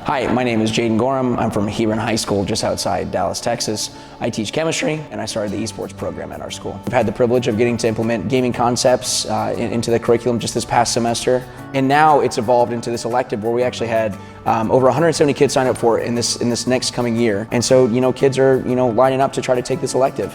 Hi, my name is Jaden Gorham. I'm from Hebron High School just outside Dallas, Texas. I teach chemistry and I started the esports program at our school. I've had the privilege of getting to implement gaming concepts into the curriculum just this past semester. And now it's evolved into this elective where we actually had over 170 kids sign up for it in this next coming year. And so, kids are, lining up to try to take this elective.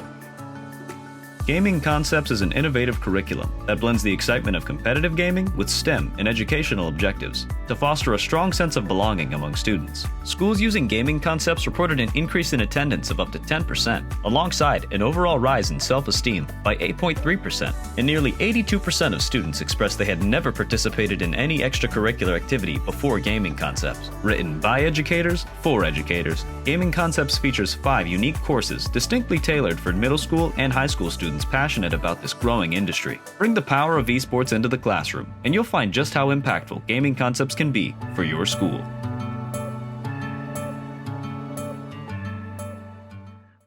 Gaming Concepts is an innovative curriculum that blends the excitement of competitive gaming with STEM and educational objectives to foster a strong sense of belonging among students. Schools using Gaming Concepts reported an increase in attendance of up to 10%, alongside an overall rise in self-esteem by 8.3%, and nearly 82% of students expressed they had never participated in any extracurricular activity before Gaming Concepts. Written by educators, for educators, Gaming Concepts features 5 unique courses distinctly tailored for middle school and high school students passionate about this growing industry. Bring the power of esports into the classroom, and you'll find just how impactful Gaming Concepts can be for your school.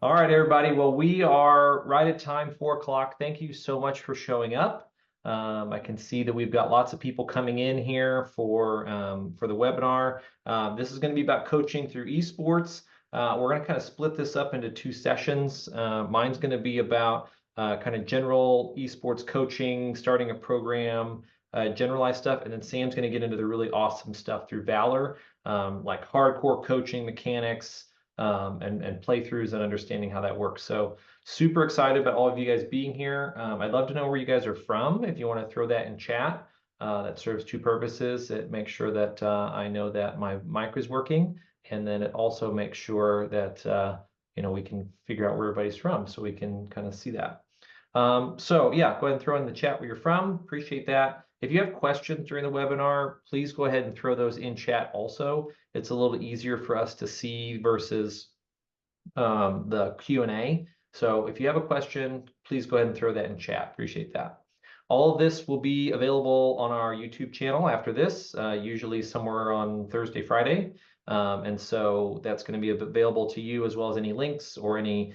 All right, everybody. Well, we are right at time, 4 o'clock. Thank you so much for showing up. I can see that we've got lots of people coming in here for the webinar. This is going to be about coaching through esports. We're going to kind of split this up into 2 sessions. Mine's going to be about kind of general esports coaching, starting a program, generalized stuff, and then Sam's going to get into the really awesome stuff through Valor, like hardcore coaching mechanics and playthroughs and understanding how that works. So super excited about all of you guys being here. I'd love to know where you guys are from. If you want to throw that in chat, that serves 2 purposes. It makes sure that I know that my mic is working, and then it also makes sure that we can figure out where everybody's from, so we can kind of see that. So yeah, go ahead and throw in the chat where you're from. Appreciate that. If you have questions during the webinar, please go ahead and throw those in chat also. It's a little easier for us to see versus the Q&A. So if you have a question, please go ahead and throw that in chat. Appreciate that. All of this will be available on our YouTube channel after this, usually somewhere on Thursday, Friday. And so that's going to be available to you, as well as any links or any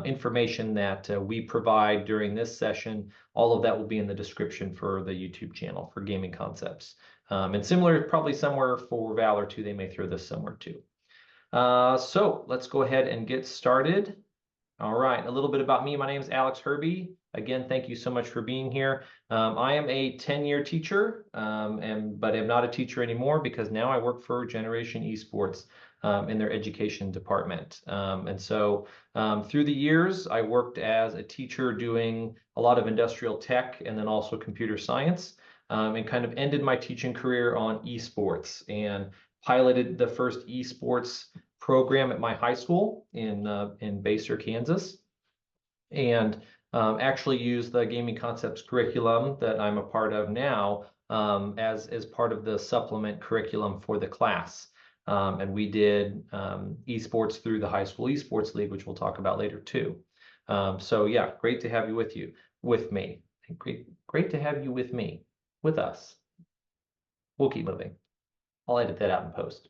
information that we provide during this session. All of that will be in the description for the YouTube channel for Gaming Concepts. And similar, probably somewhere for Valor too. They may throw this somewhere too. So let's go ahead and get started. All right, a little bit about me. My name is Alex Herbie. Again, thank you so much for being here. I am a 10-year teacher, but I'm not a teacher anymore because now I work for Generation Esports in their education department. And so through the years, I worked as a teacher doing a lot of industrial tech and then also computer science, and kind of ended my teaching career on esports and piloted the first esports program at my high school in Basehor, Kansas, and actually used the Gaming Concepts curriculum that I'm a part of now as part of the supplement curriculum for the class. And we did esports through the High School Esports League, which we'll talk about later too. So yeah, great to have you with me. Great to have you with us. We'll keep moving. I'll edit that out in post.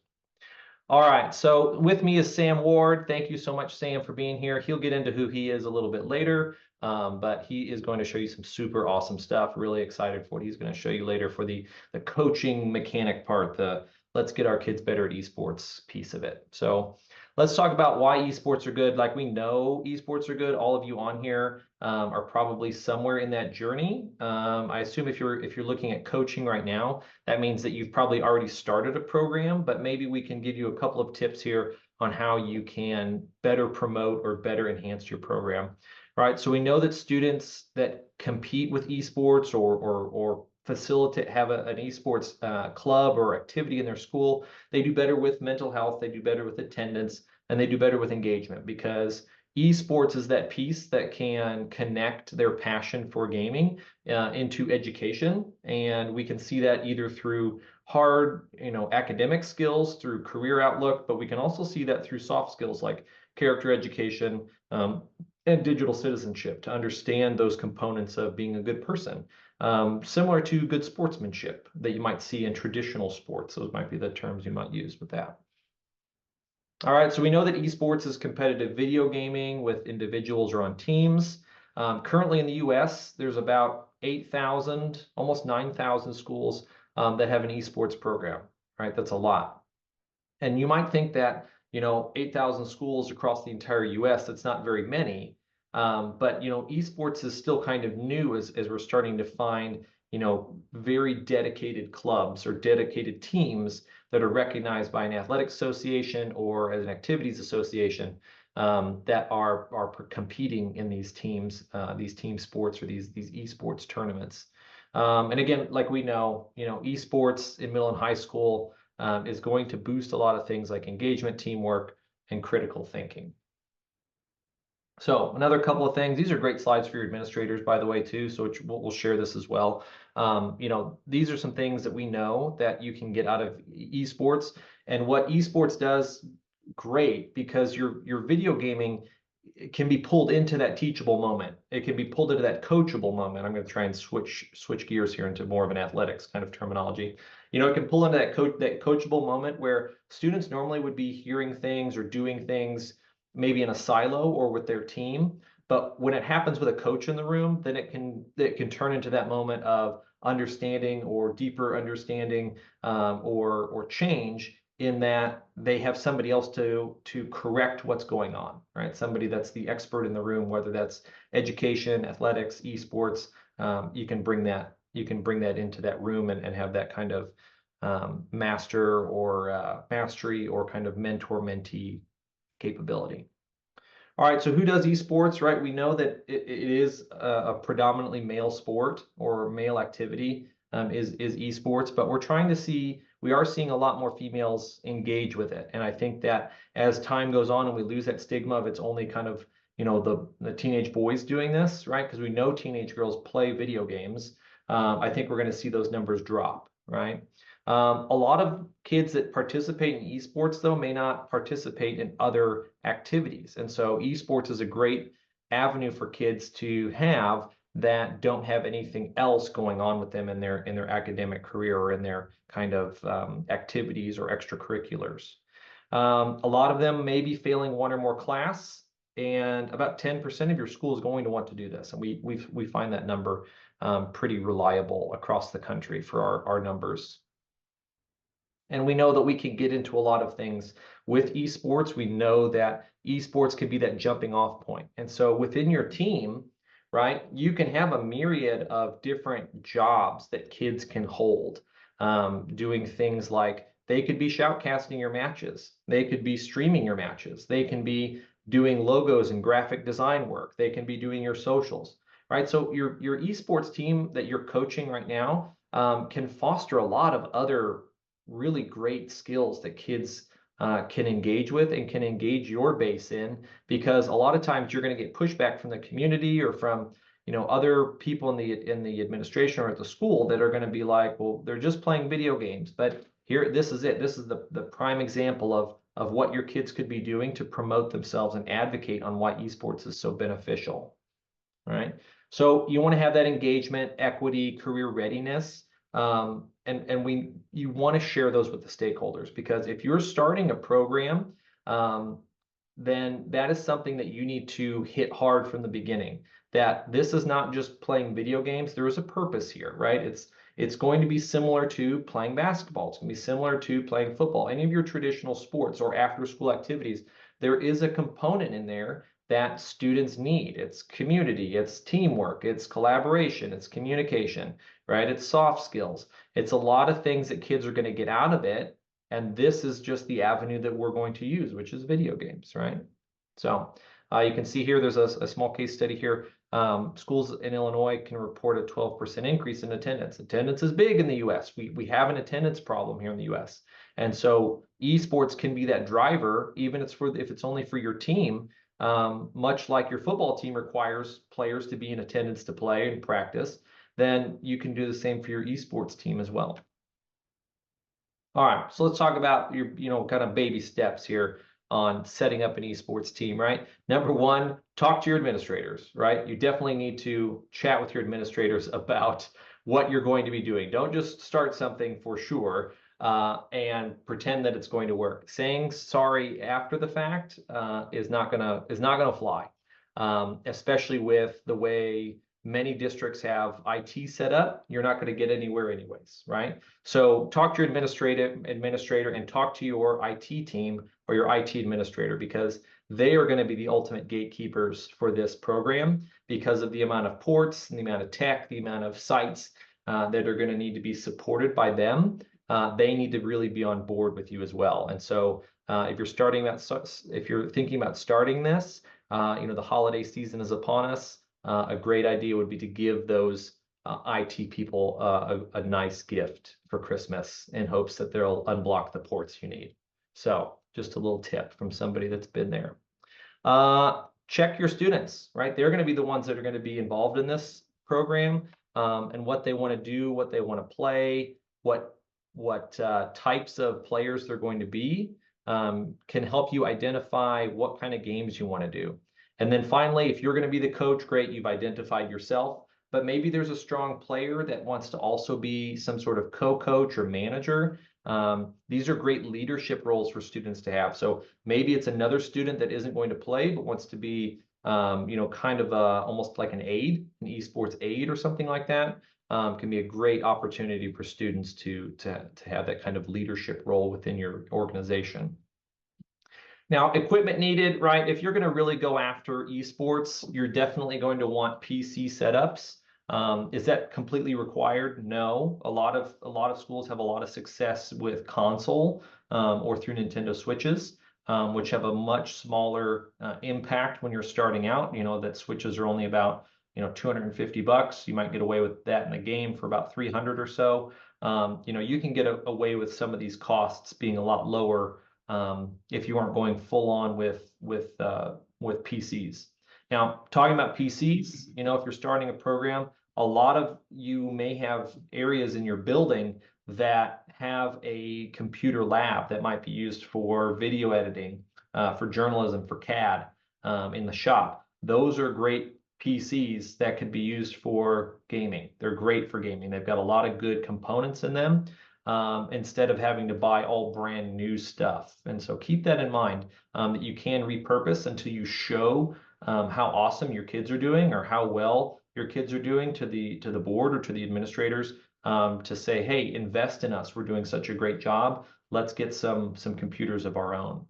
All right, so with me is Sam Ward. Thank you so much, Sam, for being here. He'll get into who he is a little bit later, but he is going to show you some super awesome stuff. Really excited for what he's going to show you later for the coaching mechanic part, the let's get our kids better at esports piece of it. So let's talk about why esports are good. Like, we know esports are good. All of you on here are probably somewhere in that journey. I assume if you're looking at coaching right now, that means that you've probably already started a program, but maybe we can give you a couple of tips here on how you can better promote or better enhance your program. All right, so we know that students that compete with esports or facilitate, have an esports club or activity in their school, they do better with mental health, they do better with attendance, and they do better with engagement, because esports is that piece that can connect their passion for gaming into education. And we can see that either through hard, academic skills, through career outlook, but we can also see that through soft skills like character education and digital citizenship, to understand those components of being a good person. Similar to good sportsmanship that you might see in traditional sports. Those might be the terms you might use with that. All right, so we know that esports is competitive video gaming with individuals or on teams. Currently in the US, there's about 8,000, almost 9,000 schools that have an esports program, right? That's a lot. And you might think that, 8,000 schools across the entire US, that's not very many. But, esports is still kind of new as we're starting to find, very dedicated clubs or dedicated teams that are recognized by an athletic association or as an activities association, that are competing in these teams, these team sports or these esports tournaments. And again, like we know, esports in middle and high school is going to boost a lot of things like engagement, teamwork, and critical thinking. So another couple of things. These are great slides for your administrators, by the way, too. So we'll share this as well. These are some things that we know that you can get out of esports, and what esports does great because your video gaming can be pulled into that teachable moment. It can be pulled into that coachable moment. I'm going to try and switch gears here into more of an athletics kind of terminology. It can pull into that coachable moment where students normally would be hearing things or doing things maybe in a silo or with their team. But when it happens with a coach in the room, then it can turn into that moment of understanding or deeper understanding, or change, in that they have somebody else to correct what's going on, right? Somebody that's the expert in the room, whether that's education, athletics, esports. You can bring that into that room and have that kind of master or mastery or kind of mentor-mentee capability. All right, so who does esports, right? We know that it is a predominantly male sport or male activity, is esports, but we are seeing a lot more females engage with it. And I think that as time goes on and we lose that stigma of it's only kind of, the teenage boys doing this, right? Because we know teenage girls play video games. I think we're going to see those numbers drop, right? A lot of kids that participate in esports, though, may not participate in other activities. And so esports is a great avenue for kids to have that don't have anything else going on with them in their academic career or in their kind of activities or extracurriculars. A lot of them may be failing one or more class, and about 10% of your school is going to want to do this. And we find that number pretty reliable across the country for our numbers. And we know that we can get into a lot of things with esports. We know that esports can be that jumping off point. And so within your team, right, you can have a myriad of different jobs that kids can hold, doing things like they could be shoutcasting your matches. They could be streaming your matches. They can be doing logos and graphic design work. They can be doing your socials, right? So your esports team that you're coaching right now can foster a lot of other really great skills that kids can engage with and can engage your base in, because a lot of times you're going to get pushback from the community or from other people in the administration or at the school that are going to be like, well, they're just playing video games. But here, this is it. This is the prime example of what your kids could be doing to promote themselves and advocate on why esports is so beneficial, right? So you want to have that engagement, equity, career readiness. And you want to share those with the stakeholders, because if you're starting a program, then that is something that you need to hit hard from the beginning, that this is not just playing video games. There is a purpose here, right? It's going to be similar to playing basketball. It's going to be similar to playing football, any of your traditional sports or after school activities. There is a component in there that students need. It's community, it's teamwork, it's collaboration, it's communication, right? It's soft skills. It's a lot of things that kids are going to get out of it. And this is just the avenue that we're going to use, which is video games, right? So you can see here, there's a small case study here. Schools in Illinois can report a 12% increase in attendance. Attendance is big in the US. We have an attendance problem here in the US. And so esports can be that driver, even if it's only for your team, much like your football team requires players to be in attendance to play and practice, then you can do the same for your esports team as well. All right, so let's talk about your, kind of baby steps here on setting up an esports team, right? Number one, talk to your administrators, right? You definitely need to chat with your administrators about what you're going to be doing. Don't just start something for sure and pretend that it's going to work. Saying sorry after the fact is not gonna fly, especially with the way Many districts have IT set up. You're not going to get anywhere anyways, right? So talk to your administrator and talk to your IT team or your IT administrator, because they are going to be the ultimate gatekeepers for this program because of the amount of ports and the amount of tech, the amount of sites that are going to need to be supported by them. They need to really be on board with you as well. And so if you're thinking about starting this, the holiday season is upon us. A great idea would be to give those IT people a nice gift for Christmas in hopes that they'll unblock the ports you need. So just a little tip from somebody that's been there. Check your students, right? They're going to be the ones that are going to be involved in this program, and what they want to do, what they want to play, what types of players they're going to be, can help you identify what kind of games you want to do. And then finally, if you're going to be the coach, great, you've identified yourself, but maybe there's a strong player that wants to also be some sort of co-coach or manager. These are great leadership roles for students to have. So maybe it's another student that isn't going to play, but wants to be, kind of almost like an aide, an esports aide or something like that. Can be a great opportunity for students to have that kind of leadership role within your organization. Now, equipment needed, right? If you're going to really go after esports, you're definitely going to want PC setups. Is that completely required? No. A lot of schools have a lot of success with console or through Nintendo Switches, which have a much smaller impact when you're starting out. That Switches are only about $250. You might get away with that in a game for about 300 or so. You can get away with some of these costs being a lot lower if you aren't going full on with PCs. Now, talking about PCs, if you're starting a program, a lot of you may have areas in your building that have a computer lab that might be used for video editing, for journalism, for CAD in the shop. Those are great PCs that could be used for gaming. They're great for gaming. They've got a lot of good components in them. Instead of having to buy all brand new stuff. And so keep that in mind, that you can repurpose until you show how awesome your kids are doing or how well your kids are doing to the board or to the administrators, to say, hey, invest in us. We're doing such a great job. Let's get some computers of our own.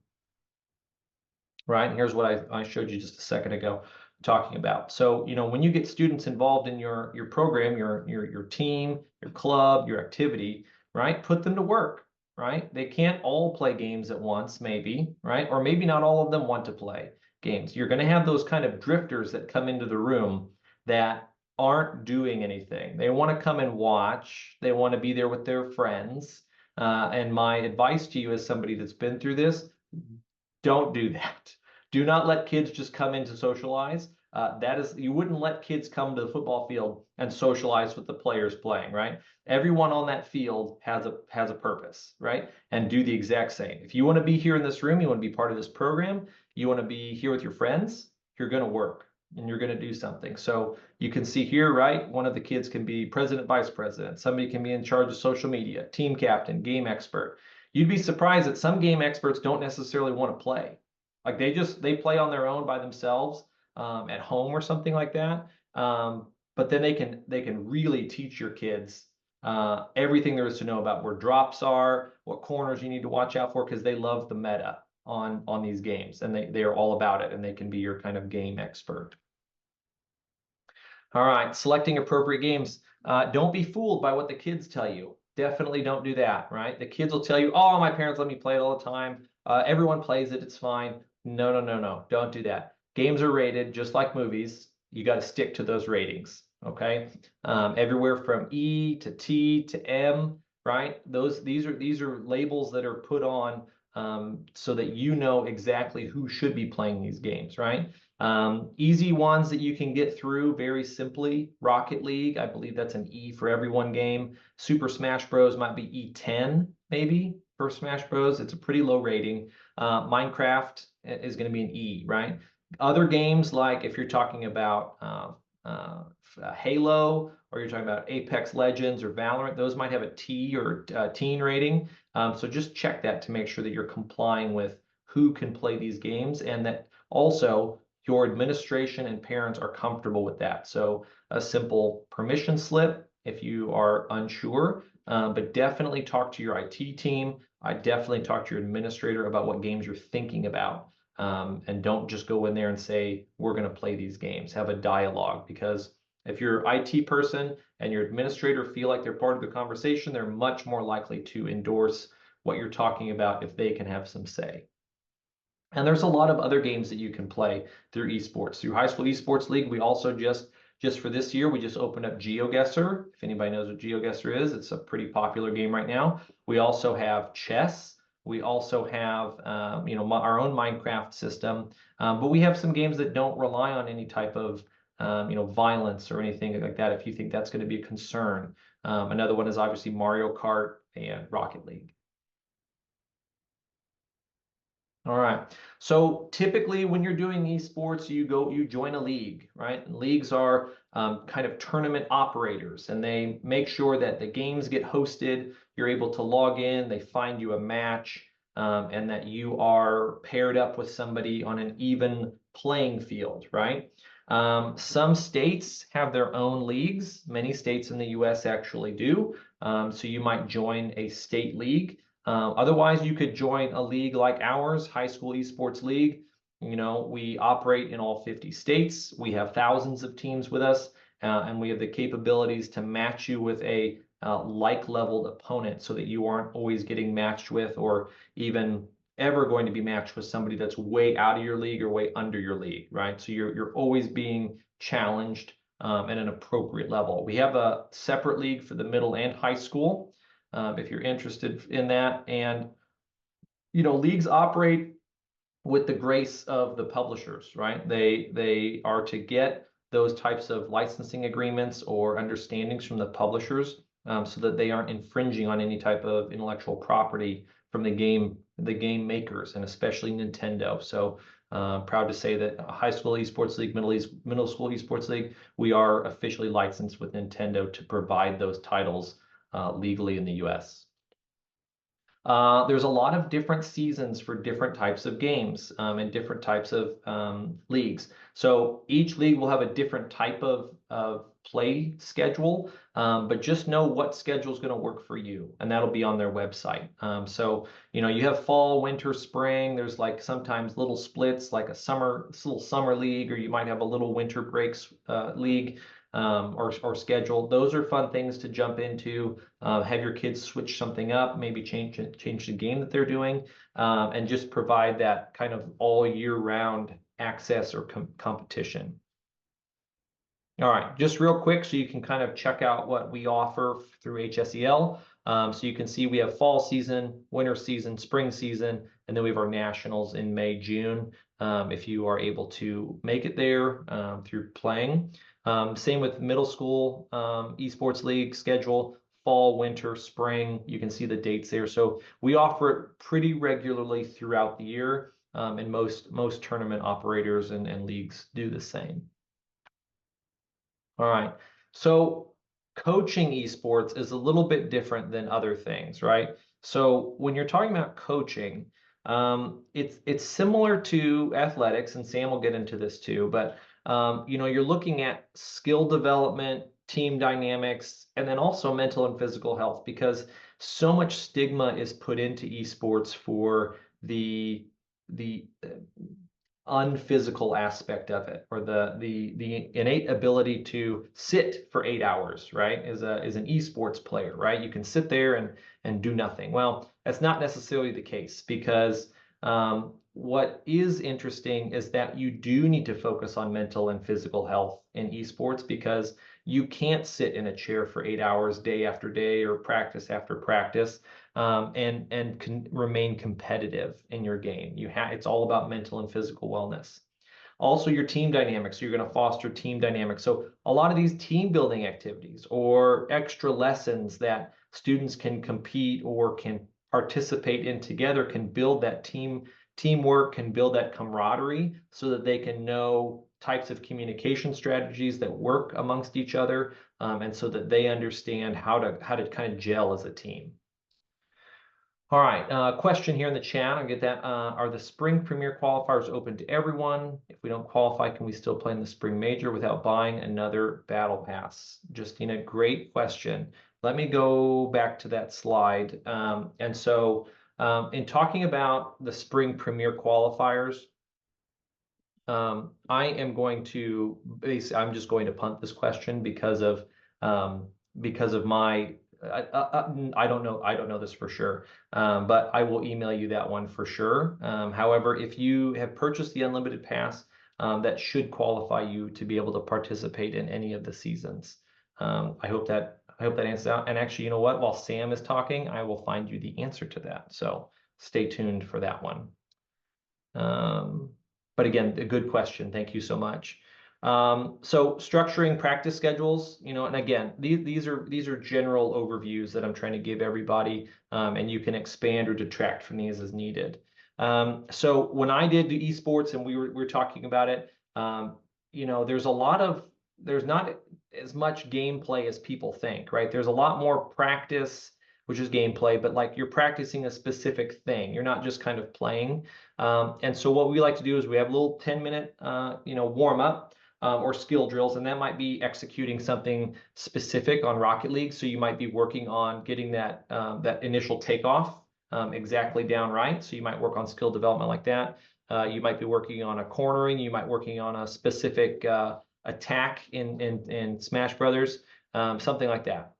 Right, and here's what I showed you just a second ago talking about. So, when you get students involved in your program, your team, your club, your activity, right? Put them to work, right? They can't all play games at once, maybe, right? Or maybe not all of them want to play games. You're going to have those kind of drifters that come into the room that aren't doing anything. They want to come and watch. They want to be there with their friends. And my advice to you as somebody that's been through this, don't do that. Do not let kids just come in to socialize. You wouldn't let kids come to the football field and socialize with the players playing, right? Everyone on that field has a purpose, right? And do the exact same. If you want to be here in this room, you want to be part of this program, you want to be here with your friends, you're going to work and you're going to do something. So you can see here, right? One of the kids can be president, vice president. Somebody can be in charge of social media, team captain, game expert. You'd be surprised that some game experts don't necessarily want to play. Like they play on their own by themselves at home or something like that. But then they can really teach your kids everything there is to know about where drops are, what corners you need to watch out for, because they love the meta on these games, and they are all about it, and they can be your kind of game expert. All right, selecting appropriate games. Don't be fooled by what the kids tell you. Definitely don't do that, right? The kids will tell you, oh, my parents let me play it all the time. Everyone plays it, it's fine. No, don't do that. Games are rated just like movies. You got to stick to those ratings, okay? Everywhere from E to T to M, right? These are labels that are put on so that you know exactly who should be playing these games, right? Easy ones that you can get through very simply. Rocket League, I believe that's an E for everyone game. Super Smash Bros might be E10 maybe for Smash Bros. It's a pretty low rating. Minecraft is going to be an E, right? Other games, like if you're talking about Halo, or you're talking about Apex Legends or Valorant, those might have a T or teen rating. So just check that to make sure that you're complying with who can play these games, and that also your administration and parents are comfortable with that. So a simple permission slip if you are unsure, but definitely talk to your IT team. I definitely talk to your administrator about what games you're thinking about. And don't just go in there and say, we're going to play these games. Have a dialogue, because if your IT person and your administrator feel like they're part of the conversation, they're much more likely to endorse what you're talking about if they can have some say. And there's a lot of other games that you can play through esports. Through High School Esports League, we also just for this year, we just opened up GeoGuessr. If anybody knows what GeoGuessr is, it's a pretty popular game right now. We also have chess. We also have our own Minecraft system, but we have some games that don't rely on any type of violence or anything like that, if you think that's going to be a concern. Another one is obviously Mario Kart and Rocket League. All right. So typically when you're doing esports, you join a league, right? And leagues are kind of tournament operators, and they make sure that the games get hosted. You're able to log in, they find you a match, and that you are paired up with somebody on an even playing field, right? Some states have their own leagues. Many states in the US actually do. So you might join a state league. Otherwise, you could join a league like ours, High School Esports League. We operate in all 50 states. We have thousands of teams with us, and we have the capabilities to match you with a like-leveled opponent, so that you aren't always getting matched with, or even ever going to be matched with somebody that's way out of your league or way under your league, right? So you're always being challenged at an appropriate level. We have a separate league for the middle and high school, if you're interested in that. And leagues operate with the grace of the publishers, right? They are to get those types of licensing agreements or understandings from the publishers, so that they aren't infringing on any type of intellectual property from the game makers, and especially Nintendo. So proud to say that High School Esports League, Middle School Esports League, we are officially licensed with Nintendo to provide those titles legally in the US. There's a lot of different seasons for different types of games, and different types of leagues. So each league will have a different type of play schedule, but just know what schedule is going to work for you, and that'll be on their website. So you have fall, winter, spring. There's like sometimes little splits, like a little summer league, or you might have a little winter breaks league. Or schedule. Those are fun things to jump into. Have your kids switch something up, maybe change the game that they're doing, and just provide that kind of all year round access or competition. All right, just real quick, so you can kind of check out what we offer through HSEL. So you can see we have fall season, winter season, spring season, and then we have our nationals in May, June, if you are able to make it there through playing. Same with middle school esports league schedule, fall, winter, spring. You can see the dates there. So we offer it pretty regularly throughout the year, and most tournament operators and leagues do the same. All right. So coaching esports is a little bit different than other things, right? So when you're talking about coaching, it's similar to athletics, and Sam will get into this too, but you're looking at skill development, team dynamics, and then also mental and physical health, because so much stigma is put into esports for the unphysical aspect of it, or the innate ability to sit for 8 hours, right? As an esports player, right? You can sit there and do nothing. Well, that's not necessarily the case, because what is interesting is that you do need to focus on mental and physical health in esports, because you can't sit in a chair for 8 hours day after day or practice after practice, and can remain competitive in your game. It's all about mental and physical wellness. Also, your team dynamics. So you're going to foster team dynamics. So a lot of these team building activities or extra lessons that students can compete or can participate in together can build that teamwork, can build that camaraderie, so that they can know types of communication strategies that work amongst each other, and so that they understand how to kind of gel as a team. All right, question here in the chat. I'll get that. Are the spring premier qualifiers open to everyone? If we don't qualify, can we still play in the spring major without buying another battle pass? Justina, great question. Let me go back to that slide. In talking about the spring premier qualifiers, I am going to I'm just going to punt this question because of my I don't know this for sure, but I will email you that one for sure. However, if you have purchased the unlimited pass, that should qualify you to be able to participate in any of the seasons. I hope that answers out. And actually, you know what? While Sam is talking, I will find you the answer to that. So stay tuned for that one. But again, a good question. Thank you so much. So structuring practice schedules, and again, these are general overviews that I'm trying to give everybody, and you can expand or detract from these as needed. So when I did the esports and we were talking about it, there's not as much gameplay as people think, right? There's a lot more practice, which is gameplay, but like you're practicing a specific thing. You're not just kind of playing. And so what we like to do is we have a little 10-minute, warm up or skill drills, and that might be executing something specific on Rocket League. So you might be working on getting that initial takeoff exactly down right. So you might work on skill development like that. You might be working on a cornering. You might be working on a specific attack in Smash Brothers, something like that.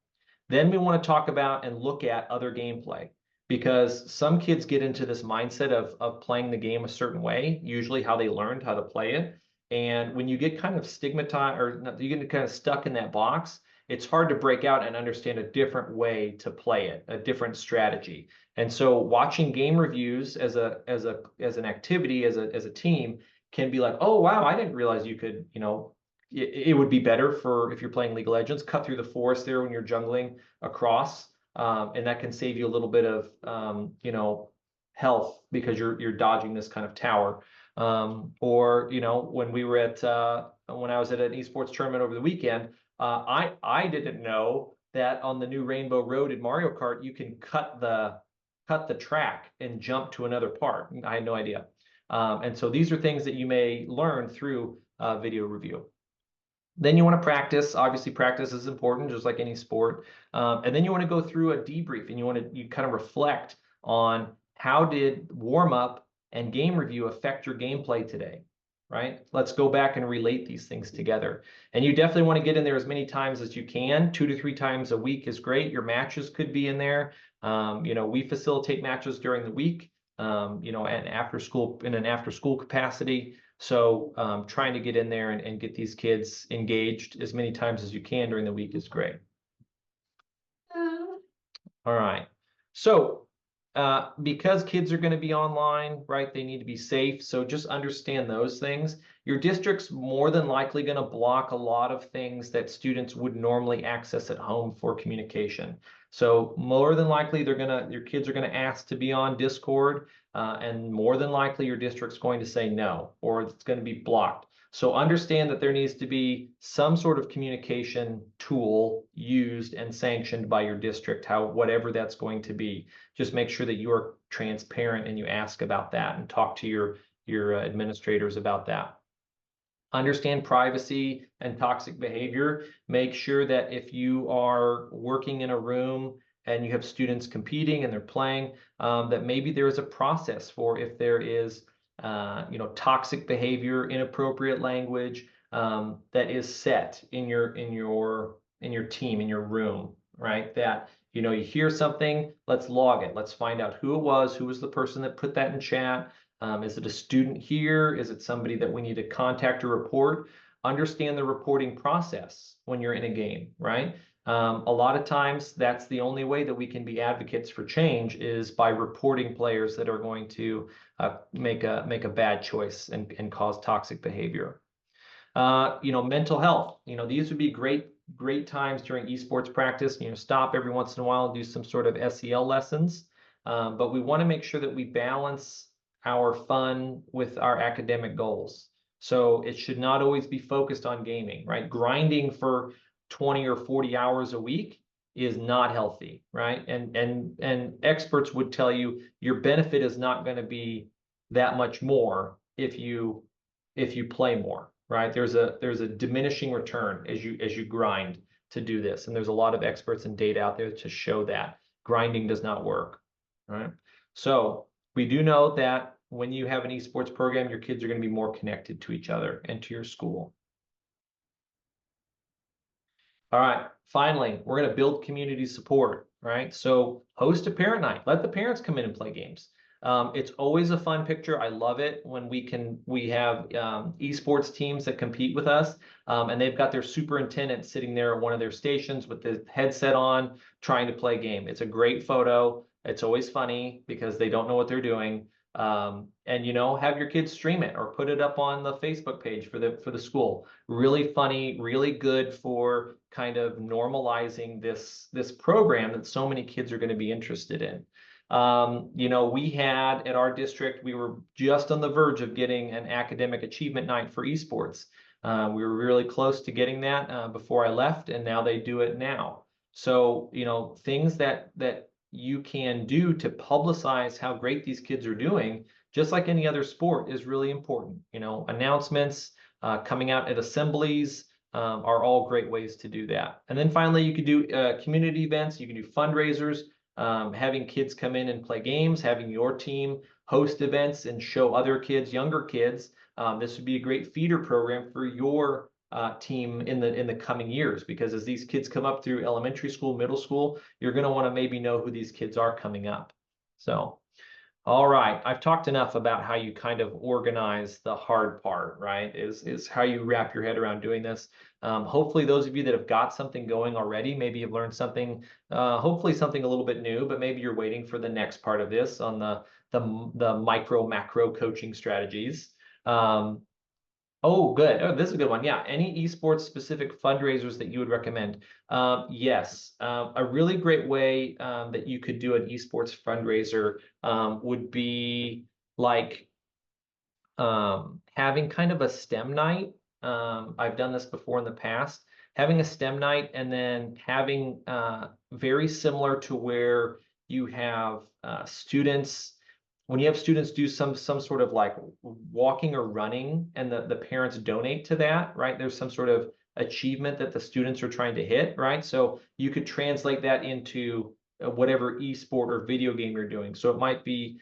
Then we want to talk about and look at other gameplay, because some kids get into this mindset of playing the game a certain way, usually how they learned how to play it. And when you get kind of stigmatized, or you get kind of stuck in that box, it's hard to break out and understand a different way to play it, a different strategy. And so watching game reviews as an activity, as a team, can be like, oh wow, I didn't realize you could, it would be better for if you're playing League of Legends, cut through the forest there when you're jungling across, and that can save you a little bit of health because you're dodging this kind of tower. Or when we were when I was at an esports tournament over the weekend, I didn't know that on the new Rainbow Road in Mario Kart you can cut the track and jump to another part. I had no idea. And so these are things that you may learn through video review. Then you want to practice. Obviously, practice is important, just like any sport. And then you want to go through a debrief, and you kind of reflect on how did warm up and game review affect your gameplay today, right? Let's go back and relate these things together. And you definitely want to get in there as many times as you can. 2 to 3 times a week is great. Your matches could be in there. We facilitate matches during the week, and after school in an after school capacity. So trying to get in there and get these kids engaged as many times as you can during the week is great. All right. So because kids are going to be online, right, they need to be safe. So just understand those things. Your district's more than likely going to block a lot of things that students would normally access at home for communication. So more than likely your kids are going to ask to be on Discord, and more than likely your district's going to say no, or it's going to be blocked. So understand that there needs to be some sort of communication tool used and sanctioned by your district, whatever that's going to be. Just make sure that you are transparent and you ask about that and talk to your administrators about that. Understand privacy and toxic behavior. Make sure that if you are working in a room and you have students competing and they're playing, that maybe there is a process for if there is toxic behavior, inappropriate language that is set in your team, in your room, right? That you hear something, let's log it. Let's find out who it was, who was the person that put that in chat. Is it a student here? Is it somebody that we need to contact or report? Understand the reporting process when you're in a game, right? A lot of times that's the only way that we can be advocates for change is by reporting players that are going to make a bad choice and cause toxic behavior. Mental health, these would be great times during esports practice. Stop every once in a while and do some sort of SEL lessons. But we want to make sure that we balance our fun with our academic goals. So it should not always be focused on gaming, right? Grinding for 20 or 40 hours a week is not healthy, right? And experts would tell you your benefit is not going to be that much more if you play more, right? There's a diminishing return as you grind to do this, and there's a lot of experts and data out there to show that grinding does not work, right? So we do know that when you have an esports program, your kids are going to be more connected to each other and to your school. All right, finally, we're going to build community support, right? So host a parent night. Let the parents come in and play games. It's always a fun picture. I love it when we have esports teams that compete with us, and they've got their superintendent sitting there at one of their stations with the headset on, trying to play a game. It's a great photo. It's always funny because they don't know what they're doing. And have your kids stream it or put it up on the Facebook page for the school. Really funny, really good for kind of normalizing this program that so many kids are going to be interested in. We had at our district, we were just on the verge of getting an academic achievement night for esports. We were really close to getting that before I left, and now they do it now. So, things that you can do to publicize how great these kids are doing, just like any other sport, is really important. Announcements, coming out at assemblies, are all great ways to do that. And then finally, you could do community events, you can do fundraisers, having kids come in and play games, having your team host events and show other kids, younger kids. This would be a great feeder program for your team in the coming years, because as these kids come up through elementary school, middle school, you're going to want to maybe know who these kids are coming up. So, all right, I've talked enough about how you kind of organize the hard part, right? Is how you wrap your head around doing this. Hopefully those of you that have got something going already, maybe you've learned something, hopefully something a little bit new, but maybe you're waiting for the next part of this on the micro macro coaching strategies. Oh, good. Oh, this is a good one. Yeah. Any esports specific fundraisers that you would recommend? Yes. A really great way that you could do an esports fundraiser would be like having kind of a STEM night. I've done this before in the past. Having a STEM night and then having very similar to where you have students. When you have students do some sort of like walking or running and the parents donate to that, right? There's some sort of achievement that the students are trying to hit, right? So you could translate that into whatever esport or video game you're doing. So it might be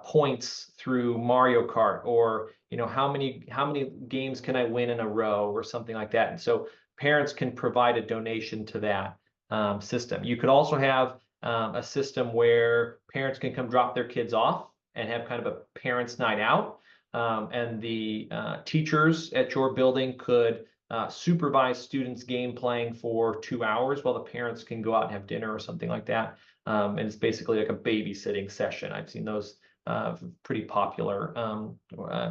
points through Mario Kart, or how many games can I win in a row, or something like that. And so parents can provide a donation to that system. You could also have a system where parents can come drop their kids off and have kind of a parents' night out. And the teachers at your building could supervise students game playing for 2 hours while the parents can go out and have dinner or something like that. And it's basically like a babysitting session. I've seen those pretty popular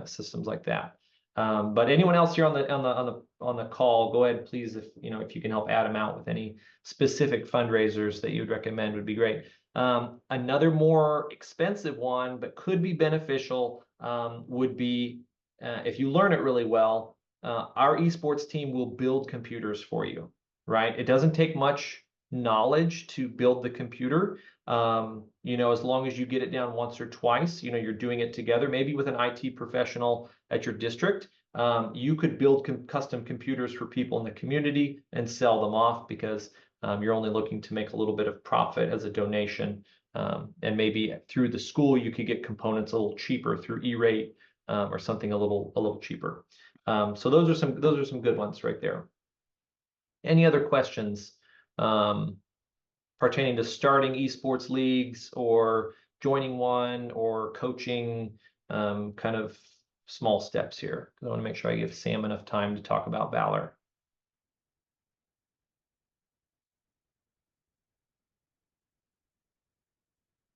systems like that. But anyone else here on the call, go ahead, please. If you can help Adam out with any specific fundraisers that you would recommend, would be great. Another more expensive one, but could be beneficial, would be if you learn it really well, our esports team will build computers for you, right? It doesn't take much knowledge to build the computer. As long as you get it down once or twice, you're doing it together, maybe with an IT professional at your district. You could build custom computers for people in the community and sell them off, because you're only looking to make a little bit of profit as a donation. And maybe through the school, you could get components a little cheaper through E-rate or something a little cheaper. So those are some good ones right there. Any other questions pertaining to starting esports leagues or joining one or coaching, kind of small steps here? Because I want to make sure I give Sam enough time to talk about Valor.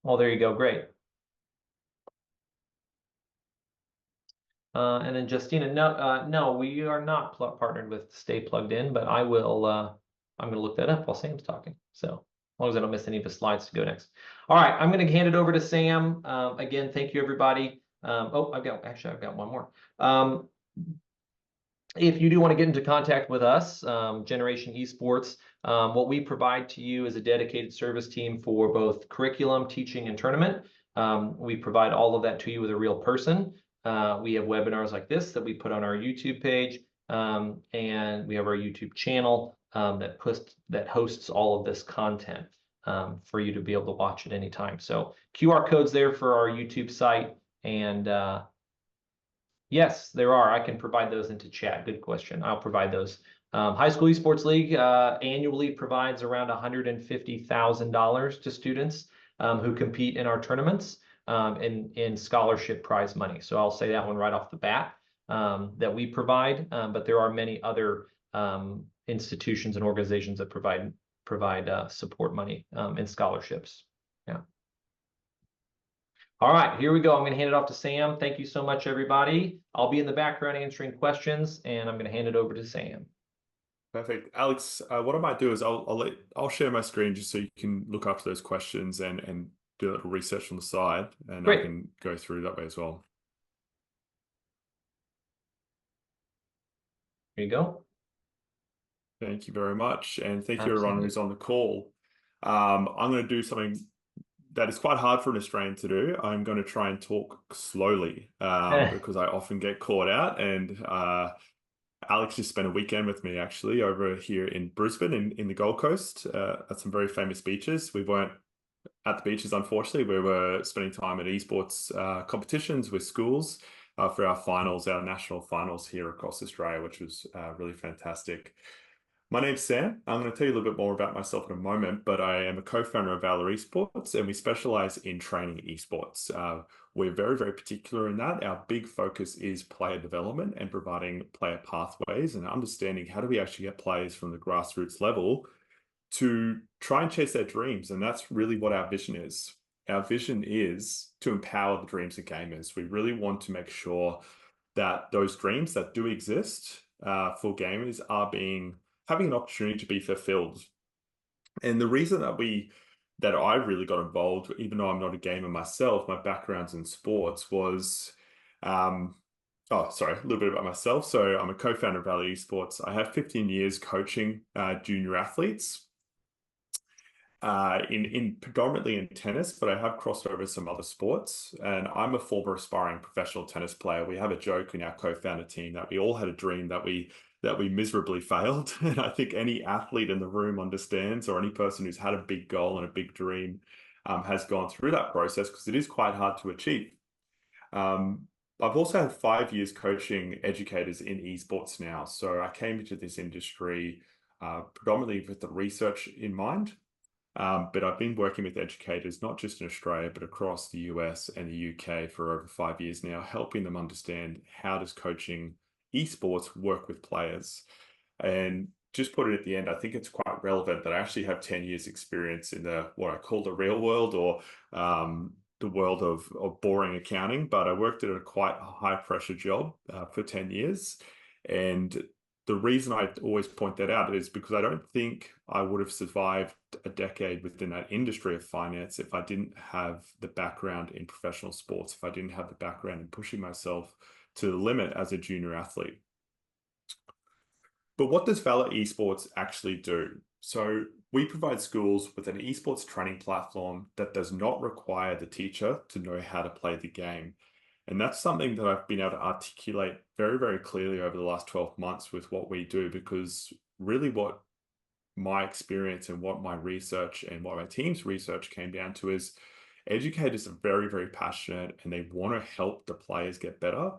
Oh, there you go. Great. And then Justina, no, we are not partnered with Stay Plugged In, but I will. I'm going to look that up while Sam's talking. So as long as I don't miss any of the slides to go next. All right, I'm going to hand it over to Sam. Again, thank you, everybody. I've got one more. If you do want to get into contact with us, Generation Esports, What we provide to you is a dedicated service team for both curriculum, teaching, and tournament. We provide all of that to you with a real person. We have webinars like this that we put on our YouTube page, and we have our YouTube channel that hosts all of this content for you to be able to watch at any time. So QR codes there for our YouTube site, and yes, there are. I can provide those into chat. Good question. I'll provide those. High School Esports League annually provides around $150,000 to students who compete in our tournaments in scholarship prize money. So I'll say that one right off the bat that we provide, but there are many other institutions and organizations that provide support money in scholarships. Yeah. All right, here we go. I'm going to hand it off to Sam. Thank you so much, everybody. I'll be in the background answering questions, and I'm going to hand it over to Sam. Perfect. Alex, what I might do is I'll share my screen just so you can look after those questions and do a little research on the side, and Great. I can go through that way as well. Here you go. Thank you very much. And thank you Absolutely. everyone who's on the call. I'm going to do something that is quite hard for an Australian to do. I'm going to try and talk slowly because I often get caught out. And Alex just spent a weekend with me actually over here in Brisbane in the Gold Coast at some very famous beaches. We weren't at the beaches, unfortunately. We were spending time at esports competitions with schools for our finals, our national finals here across Australia, which was really fantastic. My name's Sam. I'm going to tell you a little bit more about myself in a moment, but I am a co-founder of Valor Esports, and we specialize in training esports. We're very, very particular in that. Our big focus is player development and providing player pathways and understanding how do we actually get players from the grassroots level to try and chase their dreams. And that's really what our vision is. Our vision is to empower the dreams of gamers. We really want to make sure that those dreams that do exist for gamers are having an opportunity to be fulfilled. And the reason that I really got involved, even though I'm not a gamer myself, my background's in sports was, a little bit about myself. So I'm a co-founder of Valor Esports. I have 15 years coaching junior athletes in predominantly in tennis, but I have crossed over some other sports. And I'm a former aspiring professional tennis player. We have a joke in our co-founder team that we all had a dream that we miserably failed. And I think any athlete in the room understands, or any person who's had a big goal and a big dream has gone through that process because it is quite hard to achieve. I've also had 5 years coaching educators in esports now. So I came into this industry predominantly with the research in mind. But I've been working with educators, not just in Australia, but across the US and the UK for over 5 years now, helping them understand how does coaching esports work with players. And just put it at the end, I think it's quite relevant that I actually have 10 years experience in what I call the real world, or the world of boring accounting, but I worked at a quite high pressure job for 10 years. And the reason I always point that out is because I don't think I would have survived a decade within that industry of finance if I didn't have the background in professional sports, if I didn't have the background in pushing myself to the limit as a junior athlete. But what does Valor Esports actually do? So we provide schools with an esports training platform that does not require the teacher to know how to play the game. And that's something that I've been able to articulate very, very clearly over the last 12 months with what we do, because really what my experience and what my research and what my team's research came down to is educators are very, very passionate and they want to help the players get better.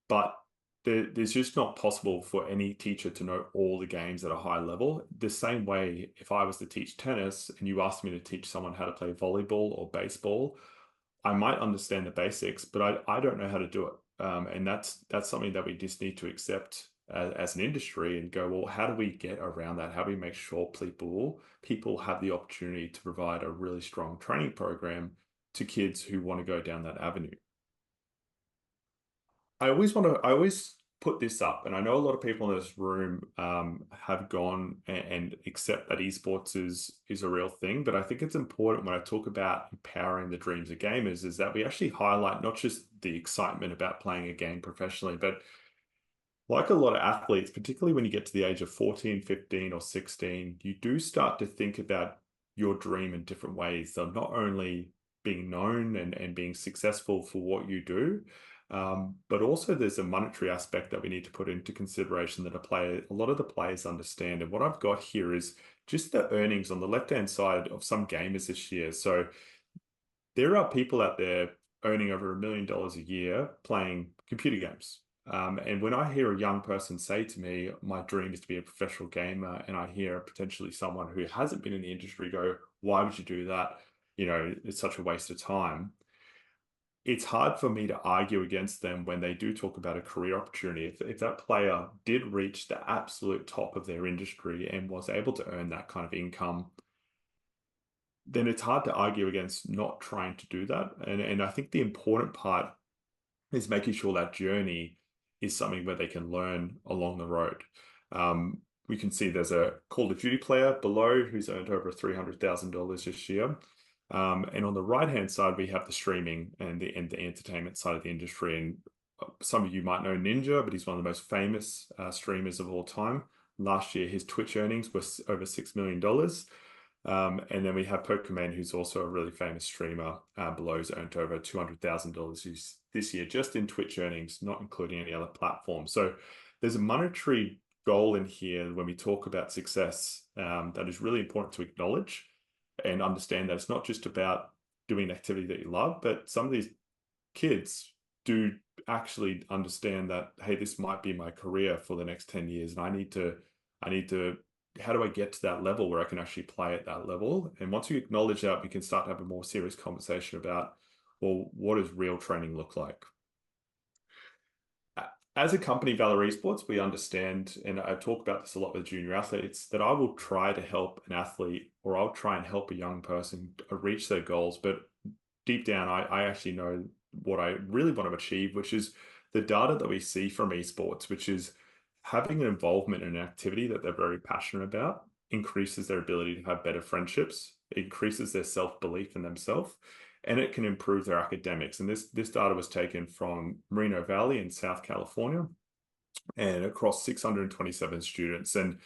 But there's just not possible for any teacher to know all the games at a high level. The same way, if I was to teach tennis and you asked me to teach someone how to play volleyball or baseball, I might understand the basics, but I don't know how to do it. And that's something that we just need to accept as an industry and go, well, how do we get around that? How do we make sure people have the opportunity to provide a really strong training program to kids who want to go down that avenue? I always put this up, and I know a lot of people in this room have gone and accept that esports is a real thing, but I think it's important when I talk about empowering the dreams of gamers is that we actually highlight not just the excitement about playing a game professionally, but like a lot of athletes, particularly when you get to the age of 14, 15, or 16, you do start to think about your dream in different ways. So not only being known and being successful for what you do, but also there's a monetary aspect that we need to put into consideration that a lot of the players understand. And what I've got here is just the earnings on the left-hand side of some gamers this year. So there are people out there earning over $1 million a year playing computer games. And when I hear a young person say to me, my dream is to be a professional gamer, and I hear potentially someone who hasn't been in the industry go, why would you do that? You know, it's such a waste of time. It's hard for me to argue against them when they do talk about a career opportunity. If that player did reach the absolute top of their industry and was able to earn that kind of income, then it's hard to argue against not trying to do that. And I think the important part is making sure that journey is something where they can learn along the road. We can see there's a Call of Duty player below who's earned over $300,000 this year. And on the right-hand side, we have the streaming and the entertainment side of the industry. And some of you might know Ninja, but he's one of the most famous streamers of all time. Last year, his Twitch earnings were over $6 million. And then we have Pokemon, who's also a really famous streamer below, who's earned over $200,000 this year, just in Twitch earnings, not including any other platform. So there's a monetary goal in here when we talk about success that is really important to acknowledge and understand that it's not just about doing an activity that you love, but some of these kids do actually understand that, hey, this might be my career for the next 10 years. And I need to, how do I get to that level where I can actually play at that level? And once you acknowledge that, we can start to have a more serious conversation about, well, what does real training look like? As a company, Valor Esports, we understand, and I talk about this a lot with junior athletes, that I will try to help an athlete, or I'll try and help a young person reach their goals. But deep down, I actually know what I really want to achieve, which is the data that we see from esports, which is having an involvement in an activity that they're very passionate about increases their ability to have better friendships, it increases their self-belief in themselves, and it can improve their academics. And this data was taken from Moreno Valley in South California and across 627 students. And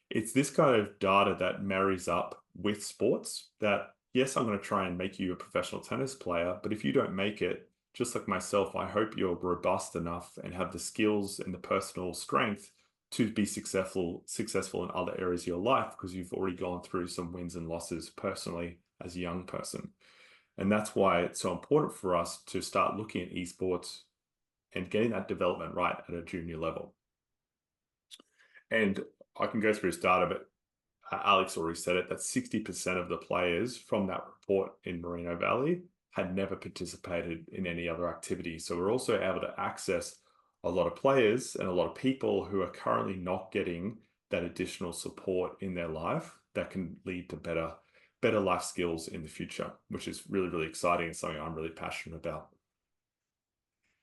it's this kind of data that marries up with sports that, yes, I'm going to try and make you a professional tennis player, but if you don't make it, just like myself, I hope you're robust enough and have the skills and the personal strength to be successful in other areas of your life, because you've already gone through some wins and losses personally as a young person. And that's why it's so important for us to start looking at esports and getting that development right at a junior level. And I can go through his data, but Alex already said it, that 60% of the players from that report in Moreno Valley had never participated in any other activity. So we're also able to access a lot of players and a lot of people who are currently not getting that additional support in their life that can lead to better life skills in the future, which is really, really exciting and something I'm really passionate about.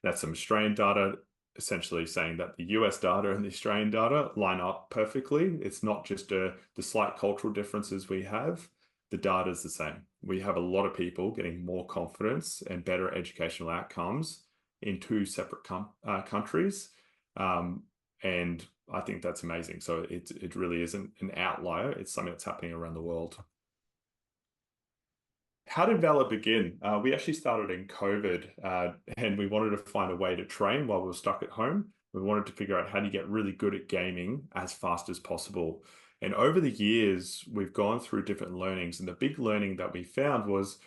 That's some Australian data, essentially saying that the US data and the Australian data line up perfectly. It's not just the slight cultural differences we have. The data is the same. We have a lot of people getting more confidence and better educational outcomes in two separate countries. And I think that's amazing. So it really isn't an outlier. It's something that's happening around the world. How did Valor begin? We actually started in COVID and we wanted to find a way to train while we were stuck at home. We wanted to figure out how do you get really good at gaming as fast as possible. And over the years, we've gone through different learnings. And the big learning that we found was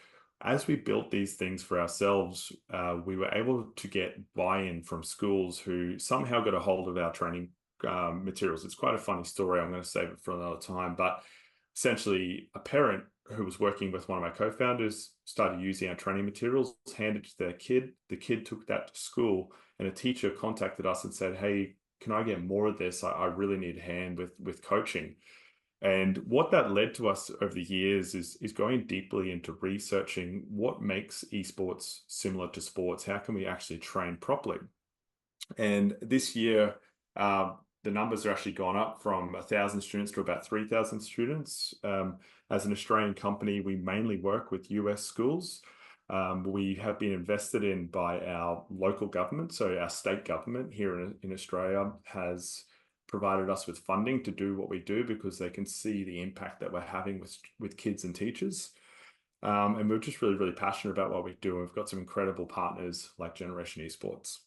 as we built these things for ourselves, we were able to get buy-in from schools who somehow got a hold of our training materials. It's quite a funny story. I'm going to save it for another time. But essentially, a parent who was working with one of my co-founders started using our training materials, handed it to their kid. The kid took that to school, and a teacher contacted us and said, hey, can I get more of this? I really need a hand with coaching. And what that led to us over the years is going deeply into researching what makes esports similar to sports. How can we actually train properly? And this year, the numbers are actually gone up from 1,000 students to about 3,000 students. As an Australian company, we mainly work with US schools. We have been invested in by our local government. So our state government here in Australia has provided us with funding to do what we do because they can see the impact that we're having with kids and teachers. And we're just really, really passionate about what we do. And we've got some incredible partners like Generation Esports.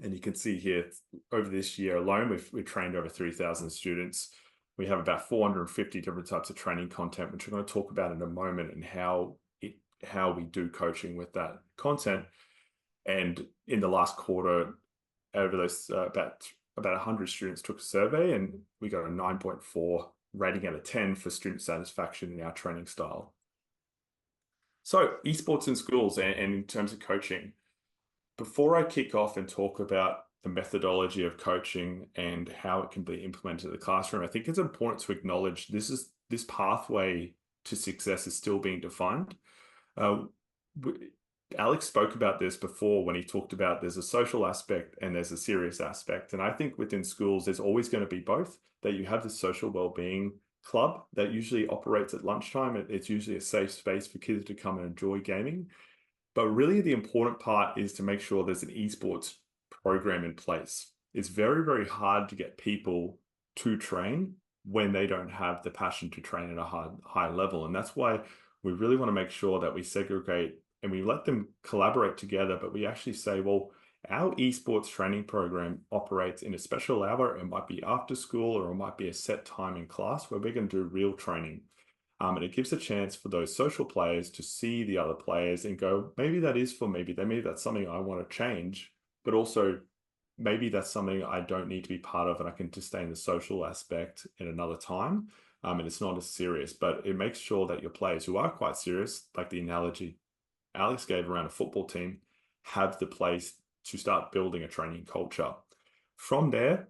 And you can see here, over this year alone, we've trained over 3,000 students. We have about 450 different types of training content, which we're going to talk about in a moment, and how we do coaching with that content. And in the last quarter, over those about 100 students took a survey, and we got a 9.4 rating out of 10 for student satisfaction in our training style. So esports in schools and in terms of coaching, before I kick off and talk about the methodology of coaching and how it can be implemented in the classroom, I think it's important to acknowledge this pathway to success is still being defined. Alex spoke about this before when he talked about there's a social aspect and there's a serious aspect. And I think within schools, there's always going to be both, that you have the social well-being club that usually operates at lunchtime. It's usually a safe space for kids to come and enjoy gaming. But really the important part is to make sure there's an esports program in place. It's very, very hard to get people to train when they don't have the passion to train at a high level. And that's why we really want to make sure that we segregate and we let them collaborate together, but we actually say, well, our esports training program operates in a special hour. It might be after school, or it might be a set time in class where we're going to do real training. And it gives a chance for those social players to see the other players and go, maybe that is for me, maybe that's something I want to change, but also maybe that's something I don't need to be part of, and I can just stay in the social aspect in another time. And it's not as serious, but it makes sure that your players who are quite serious, like the analogy Alex gave around a football team, have the place to start building a training culture. From there,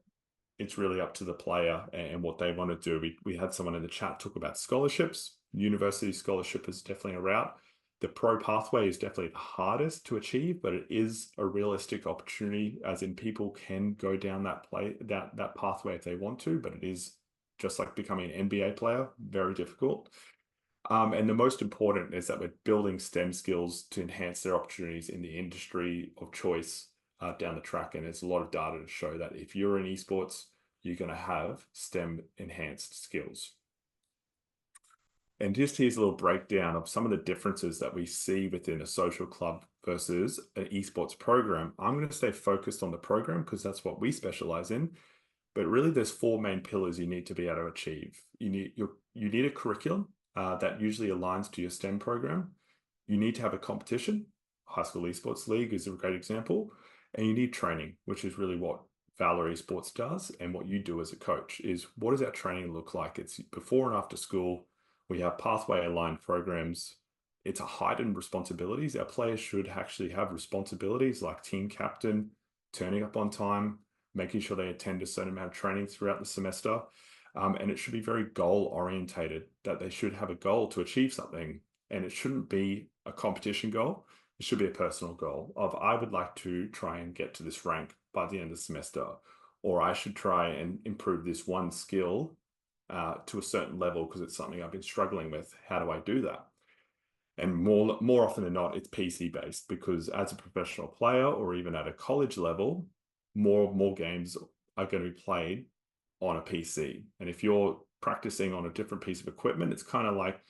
it's really up to the player and what they want to do. We had someone in the chat talk about scholarships. University scholarship is definitely a route. The pro pathway is definitely the hardest to achieve, but it is a realistic opportunity, as in people can go down that pathway if they want to, but it is just like becoming an NBA player, very difficult. And the most important is that we're building STEM skills to enhance their opportunities in the industry of choice down the track. And there's a lot of data to show that if you're in esports, you're going to have STEM enhanced skills. And just here's a little breakdown of some of the differences that we see within a social club versus an esports program. I'm going to stay focused on the program because that's what we specialize in. But really, there's four main pillars you need to be able to achieve. You need a curriculum that usually aligns to your STEM program. You need to have a competition. High School Esports League is a great example. And you need training, which is really what Valor Esports does. And what you do as a coach is, what does that training look like? It's before and after school. We have pathway aligned programs. It's a heightened responsibilities. Our players should actually have responsibilities like team captain, turning up on time, making sure they attend a certain amount of training throughout the semester. And it should be very goal orientated, that they should have a goal to achieve something. And it shouldn't be a competition goal. It should be a personal goal of, I would like to try and get to this rank by the end of the semester, or I should try and improve this one skill to a certain level because it's something I've been struggling with. How do I do that? And more often than not, it's PC based, because as a professional player or even at a college level, more games are going to be played on a PC. And if you're practicing on a different piece of equipment, it's kind of like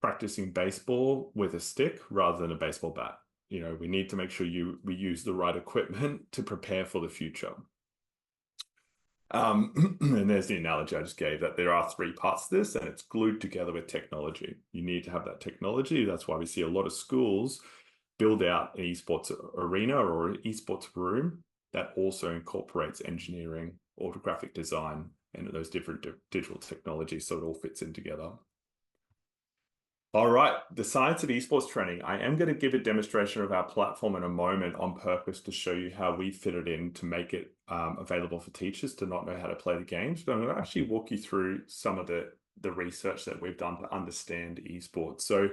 practicing baseball with a stick rather than a baseball bat. You know, we need to make sure we use the right equipment to prepare for the future. And there's the analogy I just gave, that there are three parts to this, and it's glued together with technology. You need to have that technology. That's why we see a lot of schools build out an esports arena or an esports room that also incorporates engineering, orthographic design, and those different digital technologies, so it all fits in together. All right, the science of esports training. I am going to give a demonstration of our platform in a moment on purpose to show you how we fit it in to make it available for teachers to not know how to play the games. But I'm going to actually walk you through some of the research that we've done to understand esports. So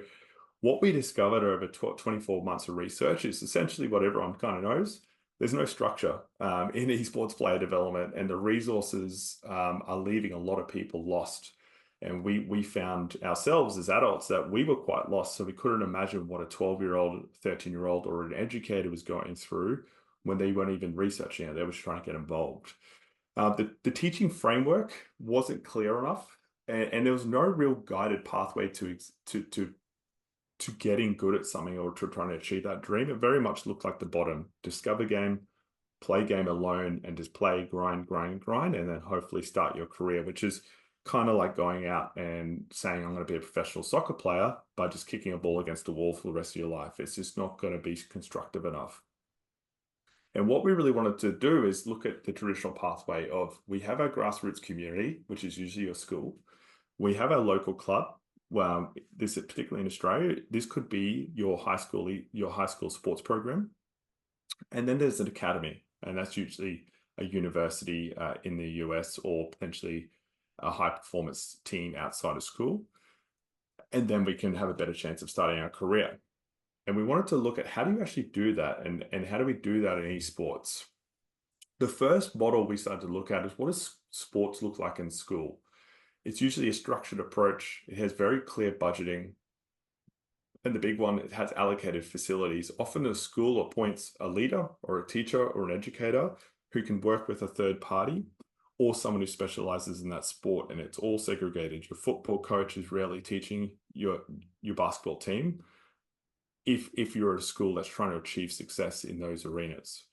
what we discovered over 24 months of research is essentially what everyone kind of knows. There's no structure in esports player development, and the resources are leaving a lot of people lost. And we found ourselves as adults that we were quite lost. So we couldn't imagine what a 12-year-old, 13-year-old, or an educator was going through when they weren't even researching it. They were just trying to get involved. The teaching framework wasn't clear enough, and there was no real guided pathway to getting good at something or to trying to achieve that dream. It very much looked like the bottom: discover game, play game alone, and just play, grind, grind, grind, and then hopefully start your career, which is kind of like going out and saying, I'm going to be a professional soccer player by just kicking a ball against a wall for the rest of your life. It's just not going to be constructive enough. And what we really wanted to do is look at the traditional pathway of, we have our grassroots community, which is usually your school. We have our local club. Well, this is particularly in Australia, this could be your high school sports program. And then there's an academy, and that's usually a university in the US, or potentially a high performance team outside of school. And then we can have a better chance of starting our career. And we wanted to look at, how do you actually do that? And how do we do that in esports? The first model we started to look at is, what does sports look like in school? It's usually a structured approach. It has very clear budgeting. And the big one, it has allocated facilities. Often a school appoints a leader or a teacher or an educator who can work with a third party, or someone who specializes in that sport, and it's all segregated. Your football coach is rarely teaching your basketball team if you're at a school that's trying to achieve success in those arenas.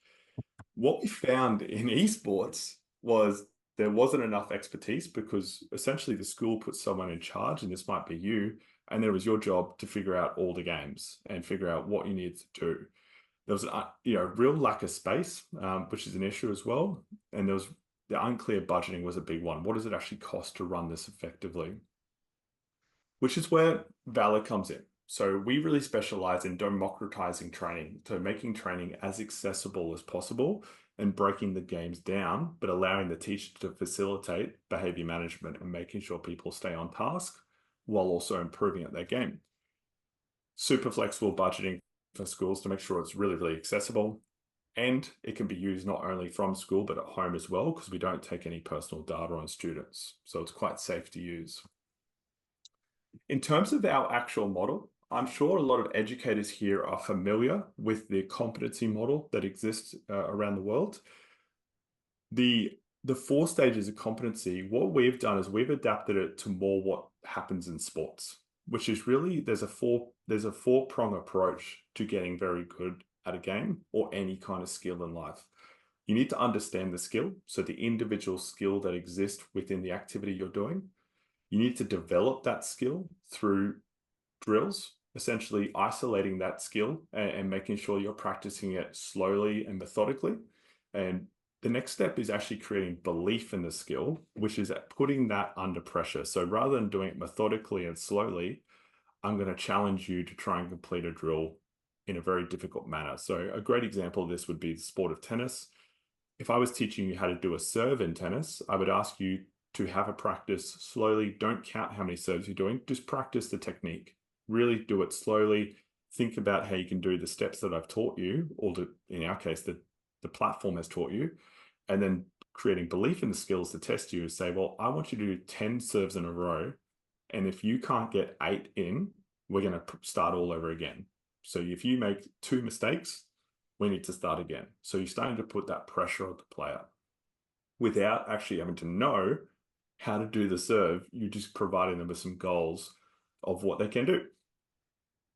What we found in esports was there wasn't enough expertise, because essentially the school put someone in charge, and this might be you, and then it was your job to figure out all the games and figure out what you needed to do. There was a real lack of space, which is an issue as well. And there was the unclear budgeting was a big one. What does it actually cost to run this effectively? Which is where Valor comes in. So we really specialize in democratizing training, so making training as accessible as possible and breaking the games down, but allowing the teacher to facilitate behavior management and making sure people stay on task while also improving at their game. Super flexible budgeting for schools to make sure it's really, really accessible. And it can be used not only from school, but at home as well, because we don't take any personal data on students. So it's quite safe to use. In terms of our actual model, I'm sure a lot of educators here are familiar with the competency model that exists around the world. The 4 stages of competency, what we've done is we've adapted it to more what happens in sports, which is really, there's a 4-prong approach to getting very good at a game or any kind of skill in life. You need to understand the skill, so the individual skill that exists within the activity you're doing. You need to develop that skill through drills, essentially isolating that skill and making sure you're practicing it slowly and methodically. And the next step is actually creating belief in the skill, which is putting that under pressure. So rather than doing it methodically and slowly, I'm going to challenge you to try and complete a drill in a very difficult manner. So a great example of this would be the sport of tennis. If I was teaching you how to do a serve in tennis, I would ask you to have a practice slowly. Don't count how many serves you're doing. Just practice the technique. Really do it slowly. Think about how you can do the steps that I've taught you, or in our case, the platform has taught you, and then creating belief in the skills to test you is say, well, I want you to do 10 serves in a row. And if you can't get 8 in, we're going to start all over again. So if you make 2 mistakes, we need to start again. So you're starting to put that pressure on the player without actually having to know how to do the serve. You're just providing them with some goals of what they can do.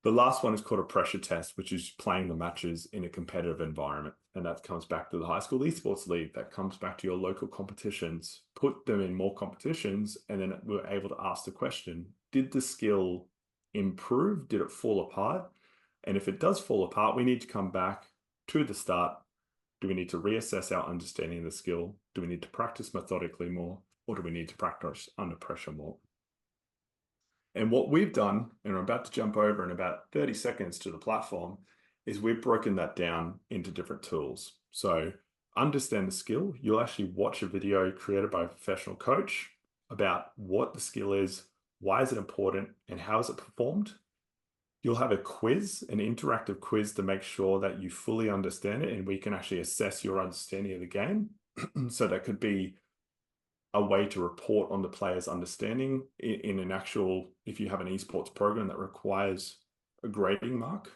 The last one is called a pressure test, which is playing the matches in a competitive environment. And that comes back to the high school esports league. That comes back to your local competitions. Put them in more competitions, and then we're able to ask the question, did the skill improve? Did it fall apart? And if it does fall apart, we need to come back to the start. Do we need to reassess our understanding of the skill? Do we need to practice methodically more? Or do we need to practice under pressure more? And what we've done, and I'm about to jump over in about 30 seconds to the platform, is we've broken that down into different tools. So understand the skill. You'll actually watch a video created by a professional coach about what the skill is, why is it important, and how is it performed. You'll have a quiz, an interactive quiz, to make sure that you fully understand it, and we can actually assess your understanding of the game. So that could be a way to report on the player's understanding in an actual, if you have an esports program that requires a grading mark.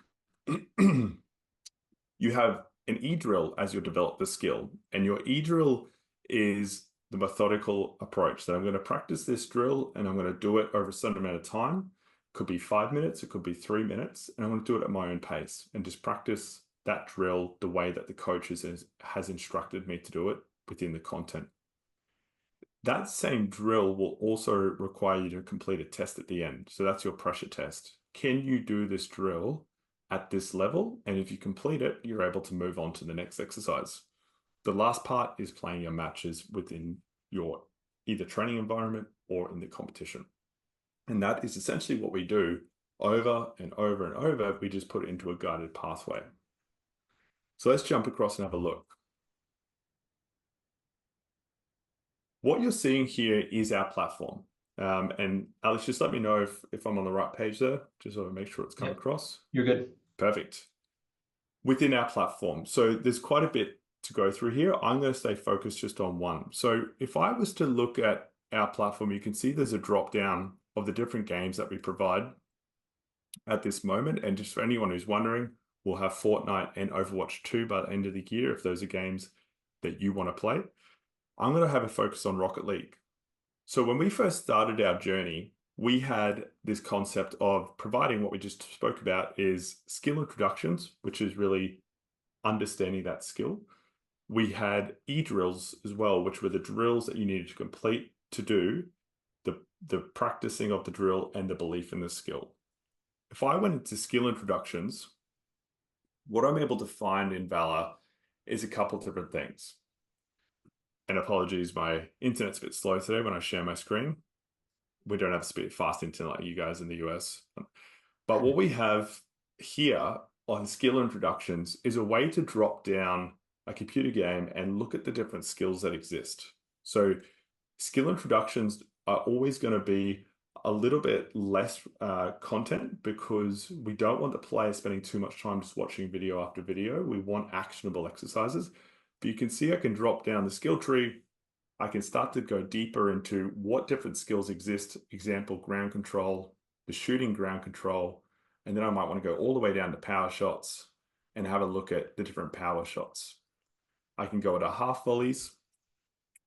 You have an e-drill as you develop the skill, and your e-drill is the methodical approach that I'm going to practice this drill and I'm going to do it over a certain amount of time. It could be 5 minutes, it could be 3 minutes, and I'm going to do it at my own pace and just practice that drill the way that the coach has instructed me to do it within the content. That same drill will also require you to complete a test at the end. So that's your pressure test. Can you do this drill at this level? And if you complete it, you're able to move on to the next exercise. The last part is playing your matches within your either training environment or in the competition. And that is essentially what we do over and over and over. We just put it into a guided pathway. So let's jump across and have a look. What you're seeing here is our platform. And Alex, just let me know if I'm on the right page there, just so I make sure it's come across. You're good. Perfect. Within our platform. So there's quite a bit to go through here. I'm going to stay focused just on one. So if I was to look at our platform, you can see there's a drop down of the different games that we provide at this moment. And just for anyone who's wondering, we'll have Fortnite and Overwatch 2 by the end of the year if those are games that you want to play. I'm going to have a focus on Rocket League. So when we first started our journey, we had this concept of providing what we just spoke about is skill introductions, which is really understanding that skill. We had e-drills as well, which were the drills that you needed to complete to do the practicing of the drill and the belief in the skill. If I went into skill introductions, what I'm able to find in Valor is a couple of different things. And apologies, my internet's a bit slow today when I share my screen. We don't have fast internet like you guys in the US. But what we have here on skill introductions is a way to drop down a computer game and look at the different skills that exist. So skill introductions are always going to be a little bit less content because we don't want the player spending too much time just watching video after video. We want actionable exercises. But you can see I can drop down the skill tree. I can start to go deeper into what different skills exist. Example, ground control, the shooting ground control. And then I might want to go all the way down to power shots and have a look at the different power shots. I can go into half volleys.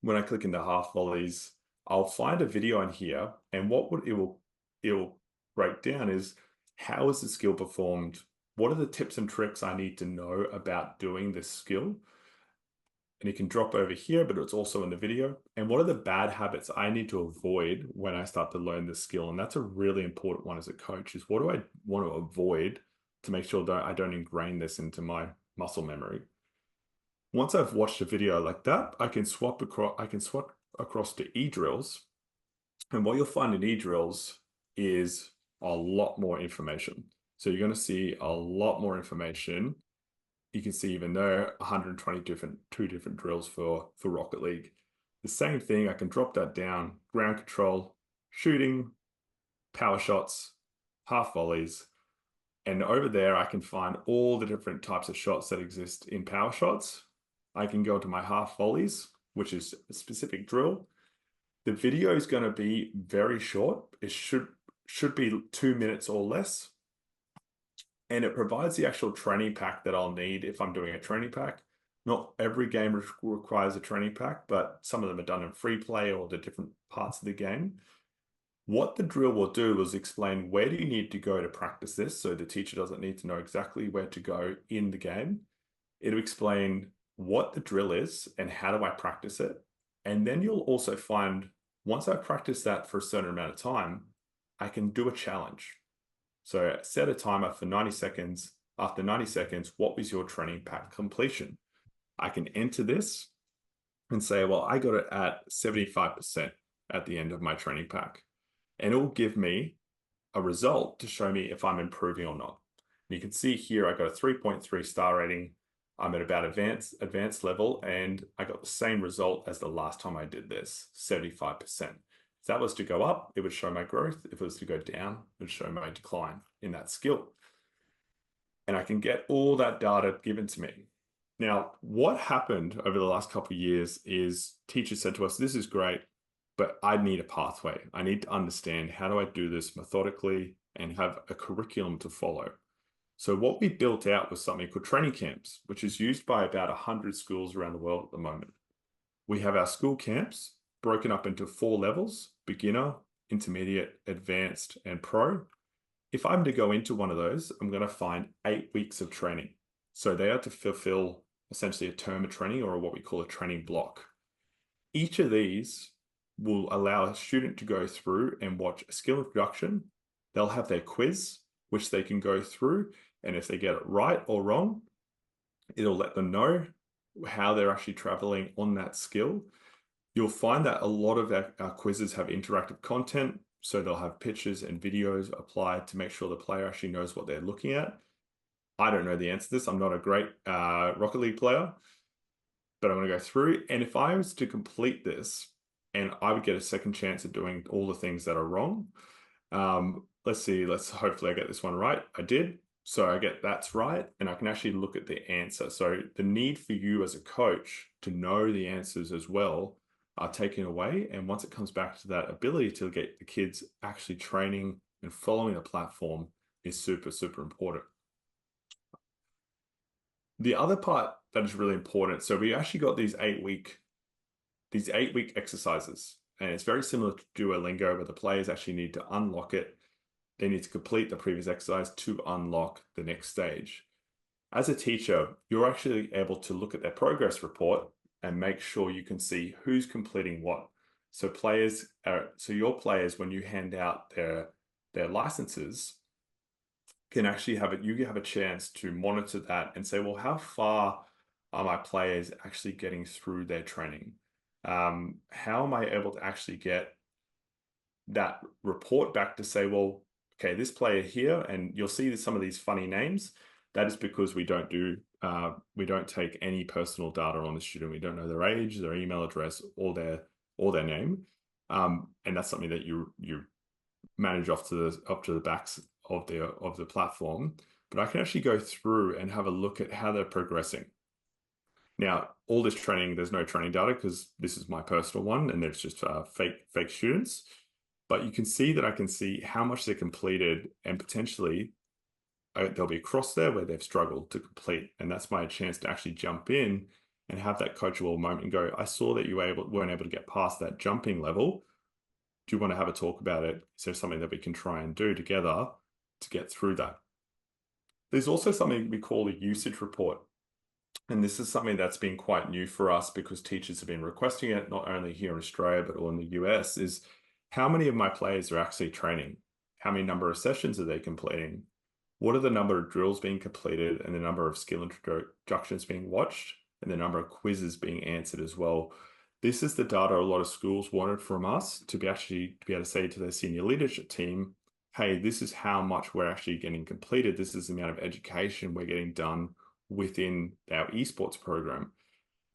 When I click into half volleys, I'll find a video in here, and it will break down is how is the skill performed? What are the tips and tricks I need to know about doing this skill? And it can drop over here, but it's also in the video. And what are the bad habits I need to avoid when I start to learn this skill? And that's a really important one as a coach is what do I want to avoid to make sure that I don't ingrain this into my muscle memory? Once I've watched a video like that, I can swap across to e-drills. And what you'll find in e-drills is a lot more information. So you're going to see a lot more information. You can see even there 122 different drills for Rocket League. The same thing, I can drop that down, ground control, shooting, power shots, half volleys. And over there, I can find all the different types of shots that exist in power shots. I can go to my half volleys, which is a specific drill. The video is going to be very short. It should be 2 minutes or less. And it provides the actual training pack that I'll need if I'm doing a training pack. Not every game requires a training pack, but some of them are done in free play or the different parts of the game. What the drill will do is explain where do you need to go to practice this, so the teacher doesn't need to know exactly where to go in the game. It'll explain what the drill is and how do I practice it. And then you'll also find, once I practice that for a certain amount of time, I can do a challenge. So set a timer for 90 seconds. After 90 seconds, what was your training pack completion? I can enter this and say, well, I got it at 75% at the end of my training pack. And it will give me a result to show me if I'm improving or not. And you can see here, I got a 3.3 star rating. I'm at about advanced level, and I got the same result as the last time I did this, 75%. If that was to go up, it would show my growth. If it was to go down, it would show my decline in that skill. And I can get all that data given to me. Now, what happened over the last couple of years is teachers said to us, this is great. but I need a pathway. I need to understand, how do I do this methodically and have a curriculum to follow? So what we built out was something called training camps, which is used by about 100 schools around the world at the moment. We have our school camps broken up into 4 levels: beginner, intermediate, advanced, and pro. If I'm to go into one of those, I'm going to find 8 weeks of training. So they are to fulfill essentially a term of training, or what we call a training block. Each of these will allow a student to go through and watch a skill introduction. They'll have their quiz, which they can go through. And if they get it right or wrong, it'll let them know how they're actually traveling on that skill. You'll find that a lot of our quizzes have interactive content. So they'll have pictures and videos applied to make sure the player actually knows what they're looking at. I don't know the answer to this. I'm not a great Rocket League player, but I'm going to go through. And if I was to complete this, and I would get a second chance at doing all the things that are wrong. Let's see, hopefully I get this one right. I did. So I get that's right. And I can actually look at the answer. So the need for you as a coach to know the answers as well are taken away. And once it comes back to that ability to get the kids actually training and following the platform is super, super important. The other part that is really important, so we actually got these 8-week exercises, and it's very similar to Duolingo, where the players actually need to unlock it. They need to complete the previous exercise to unlock the next stage. As a teacher, you're actually able to look at their progress report and make sure you can see who's completing what. So your players, when you hand out their licenses, can actually you have a chance to monitor that and say, well, how far are my players actually getting through their training? How am I able to actually get that report back to say, well, okay, this player here, and you'll see some of these funny names. That is because we don't take any personal data on the student. We don't know their age, their email address, or their name, and that's something that you manage up to the backs of the platform. But I can actually go through and have a look at how they're progressing. Now, all this training, there's no training data because this is my personal one, and it's just fake students. But you can see that I can see how much they completed, and potentially there'll be a cross there where they've struggled to complete. And that's my chance to actually jump in and have that coachable moment and go, I saw that you weren't able to get past that jumping level. Do you want to have a talk about it? Is there something that we can try and do together to get through that? There's also something we call a usage report. And this is something that's been quite new for us because teachers have been requesting it, not only here in Australia, but all in the US, is how many of my players are actually training? How many number of sessions are they completing? What are the number of drills being completed and the number of skill introductions being watched and the number of quizzes being answered as well? This is the data a lot of schools wanted from us to be able to say to their senior leadership team, hey, this is how much we're actually getting completed. This is the amount of education we're getting done within our esports program.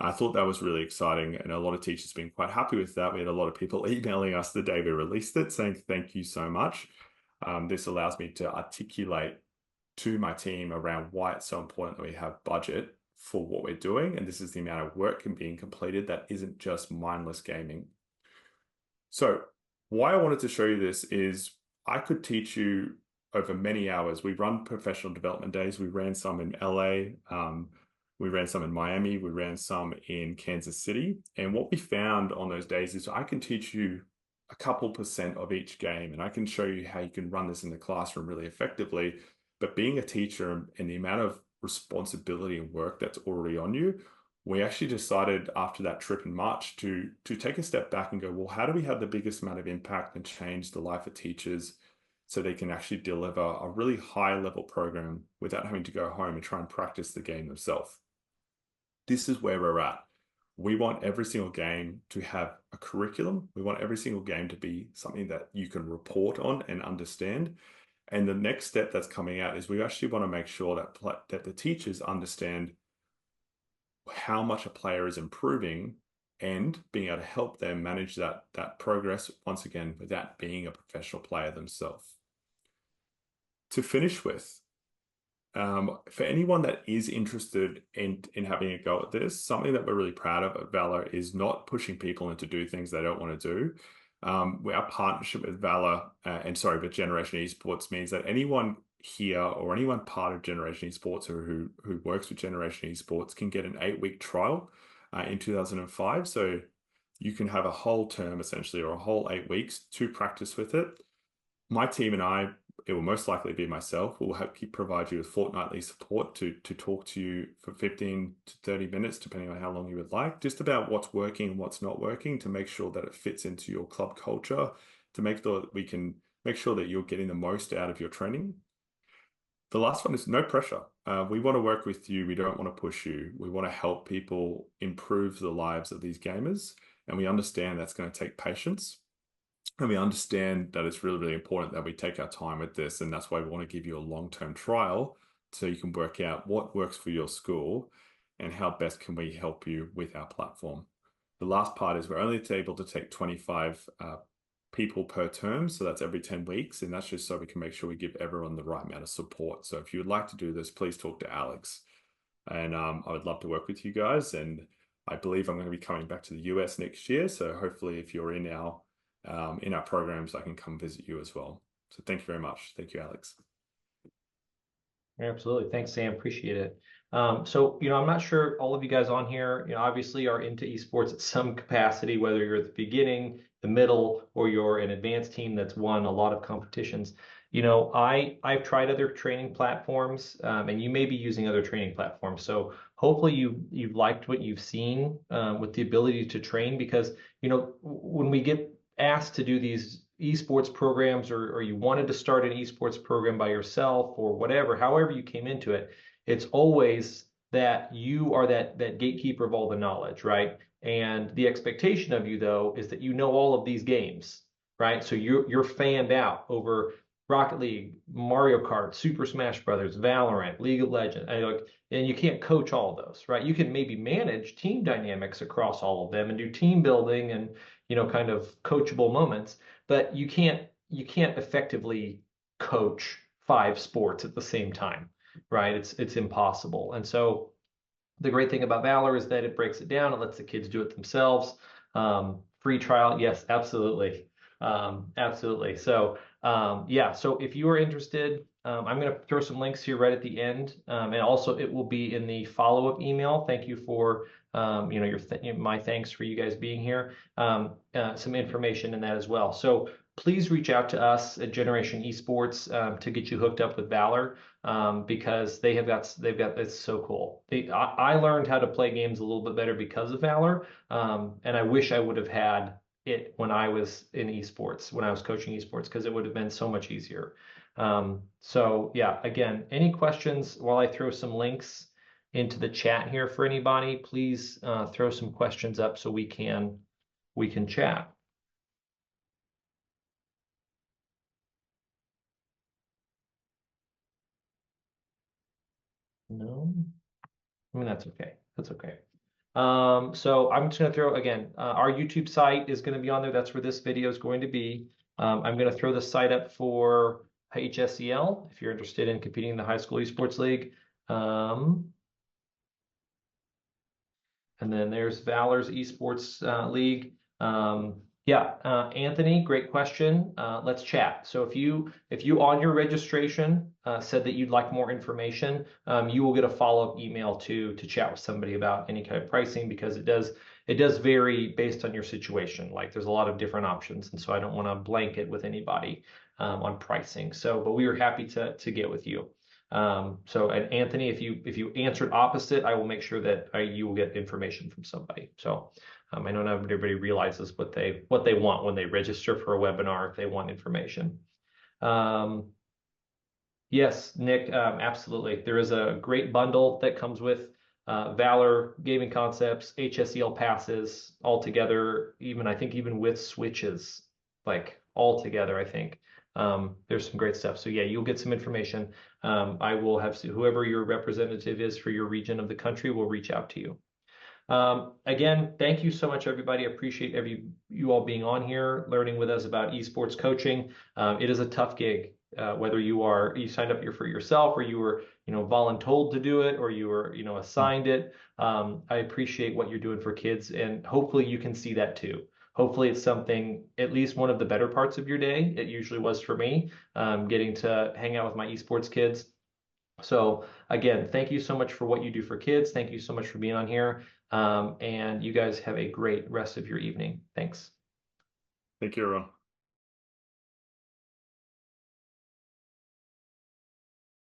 I thought that was really exciting, and a lot of teachers have been quite happy with that. We had a lot of people emailing us the day we released it saying, thank you so much. This allows me to articulate to my team around why it's so important that we have budget for what we're doing. And this is the amount of work being completed that isn't just mindless gaming. So why I wanted to show you this is I could teach you over many hours. We run professional development days. We ran some in LA. We ran some in Miami. We ran some in Kansas City. And what we found on those days is I can teach you a couple % of each game, and I can show you how you can run this in the classroom really effectively. But being a teacher and the amount of responsibility and work that's already on you, we actually decided after that trip in March to take a step back and go, well, how do we have the biggest amount of impact and change the life of teachers so they can actually deliver a really high level program without having to go home and try and practice the game themselves? This is where we're at. We want every single game to have a curriculum. We want every single game to be something that you can report on and understand. And the next step that's coming out is we actually want to make sure that the teachers understand how much a player is improving and being able to help them manage that progress, once again, without being a professional player themselves. To finish with, For anyone that is interested in having a go at this, something that we're really proud of at Valor is not pushing people into do things they don't want to do. Our partnership with Valor with Generation Esports means that anyone here or anyone part of Generation Esports or who works with Generation Esports can get an 8-week trial in 2005. So you can have a whole term essentially, or a whole 8 weeks to practice with it. My team and I, it will most likely be myself, will provide you with fortnightly support to talk to you for 15 to 30 minutes, depending on how long you would like, just about what's working and what's not working, to make sure that it fits into your club culture, to make sure that we can make sure that you're getting the most out of your training. The last one is no pressure. We want to work with you. We don't want to push you. We want to help people improve the lives of these gamers. And we understand that's going to take patience. And we understand that it's really, really important that we take our time with this. And that's why we want to give you a long-term trial so you can work out what works for your school and how best can we help you with our platform. The last part is we're only able to take 25 people per term. So that's every 10 weeks. And that's just so we can make sure we give everyone the right amount of support. So if you would like to do this, please talk to Alex. And I would love to work with you guys. And I believe I'm going to be coming back to the US next year. So hopefully if you're in our programs, I can come visit you as well. So thank you very much. Thank you, Alex. Absolutely. Thanks, Sam. Appreciate it. So, I'm not sure all of you guys on here, obviously are into esports at some capacity, whether you're at the beginning, the middle, or you're an advanced team that's won a lot of competitions. I've tried other training platforms, and you may be using other training platforms. So hopefully you've liked what you've seen with the ability to train, because, when we get asked to do these esports programs, or you wanted to start an esports program by yourself or whatever, however you came into it, it's always that you are that gatekeeper of all the knowledge, right? And the expectation of you, though, is that you know all of these games, right? So you're fanned out over Rocket League, Mario Kart, Super Smash Brothers, Valorant, League of Legends, and you can't coach all of those, right? You can maybe manage team dynamics across all of them and do team building and kind of coachable moments, but you can't effectively coach 5 sports at the same time, right? It's impossible. And so the great thing about Valor is that it breaks it down. It lets the kids do it themselves. Free trial, yes, absolutely, absolutely. So yeah, so if you are interested, I'm going to throw some links here right at the end, and also it will be in the follow-up email. Thank you for my thanks for you guys being here. Some information in that as well. So please reach out to us at Generation Esports to get you hooked up with Valor, because they've got it's so cool. I learned how to play games a little bit better because of Valor, and I wish I would have had it when I was in esports, when I was coaching esports, because it would have been so much easier. So yeah, again, any questions while I throw some links into the chat here for anybody, please throw some questions up so we can chat. No, I mean, that's okay. That's okay. So I'm just going to throw, again, our YouTube site is going to be on there. That's where this video is going to be. I'm going to throw the site up for HSEL if you're interested in competing in the High School Esports League. And then there's Valor's Esports League. Yeah, Anthony, great question. Let's chat. So if you on your registration said that you'd like more information, you will get a follow-up email to chat with somebody about any kind of pricing, because it does vary based on your situation. Like there's a lot of different options, and so I don't want to blanket with anybody on pricing. So, but we are happy to get with you. So, and Anthony, if you answered opposite, I will make sure that you will get information from somebody. So. I know not everybody realizes what they want when they register for a webinar, if they want information. Yes, Nick, absolutely. There is a great bundle that comes with Valor gaming concepts, HSEL passes all together, I think even with switches, like all together, I think. There's some great stuff. So yeah, you'll get some information. I will have whoever your representative is for your region of the country will reach out to you. Again, thank you so much, everybody. I appreciate you all being on here, learning with us about esports coaching. It is a tough gig. whether you signed up here for yourself, or you were, voluntold to do it, or you were, assigned it. I appreciate what you're doing for kids, and hopefully you can see that too. Hopefully it's something, at least one of the better parts of your day. It usually was for me, getting to hang out with my esports kids. So again, thank you so much for what you do for kids. Thank you so much for being on here. And you guys have a great rest of your evening. Thanks. Thank you, everyone.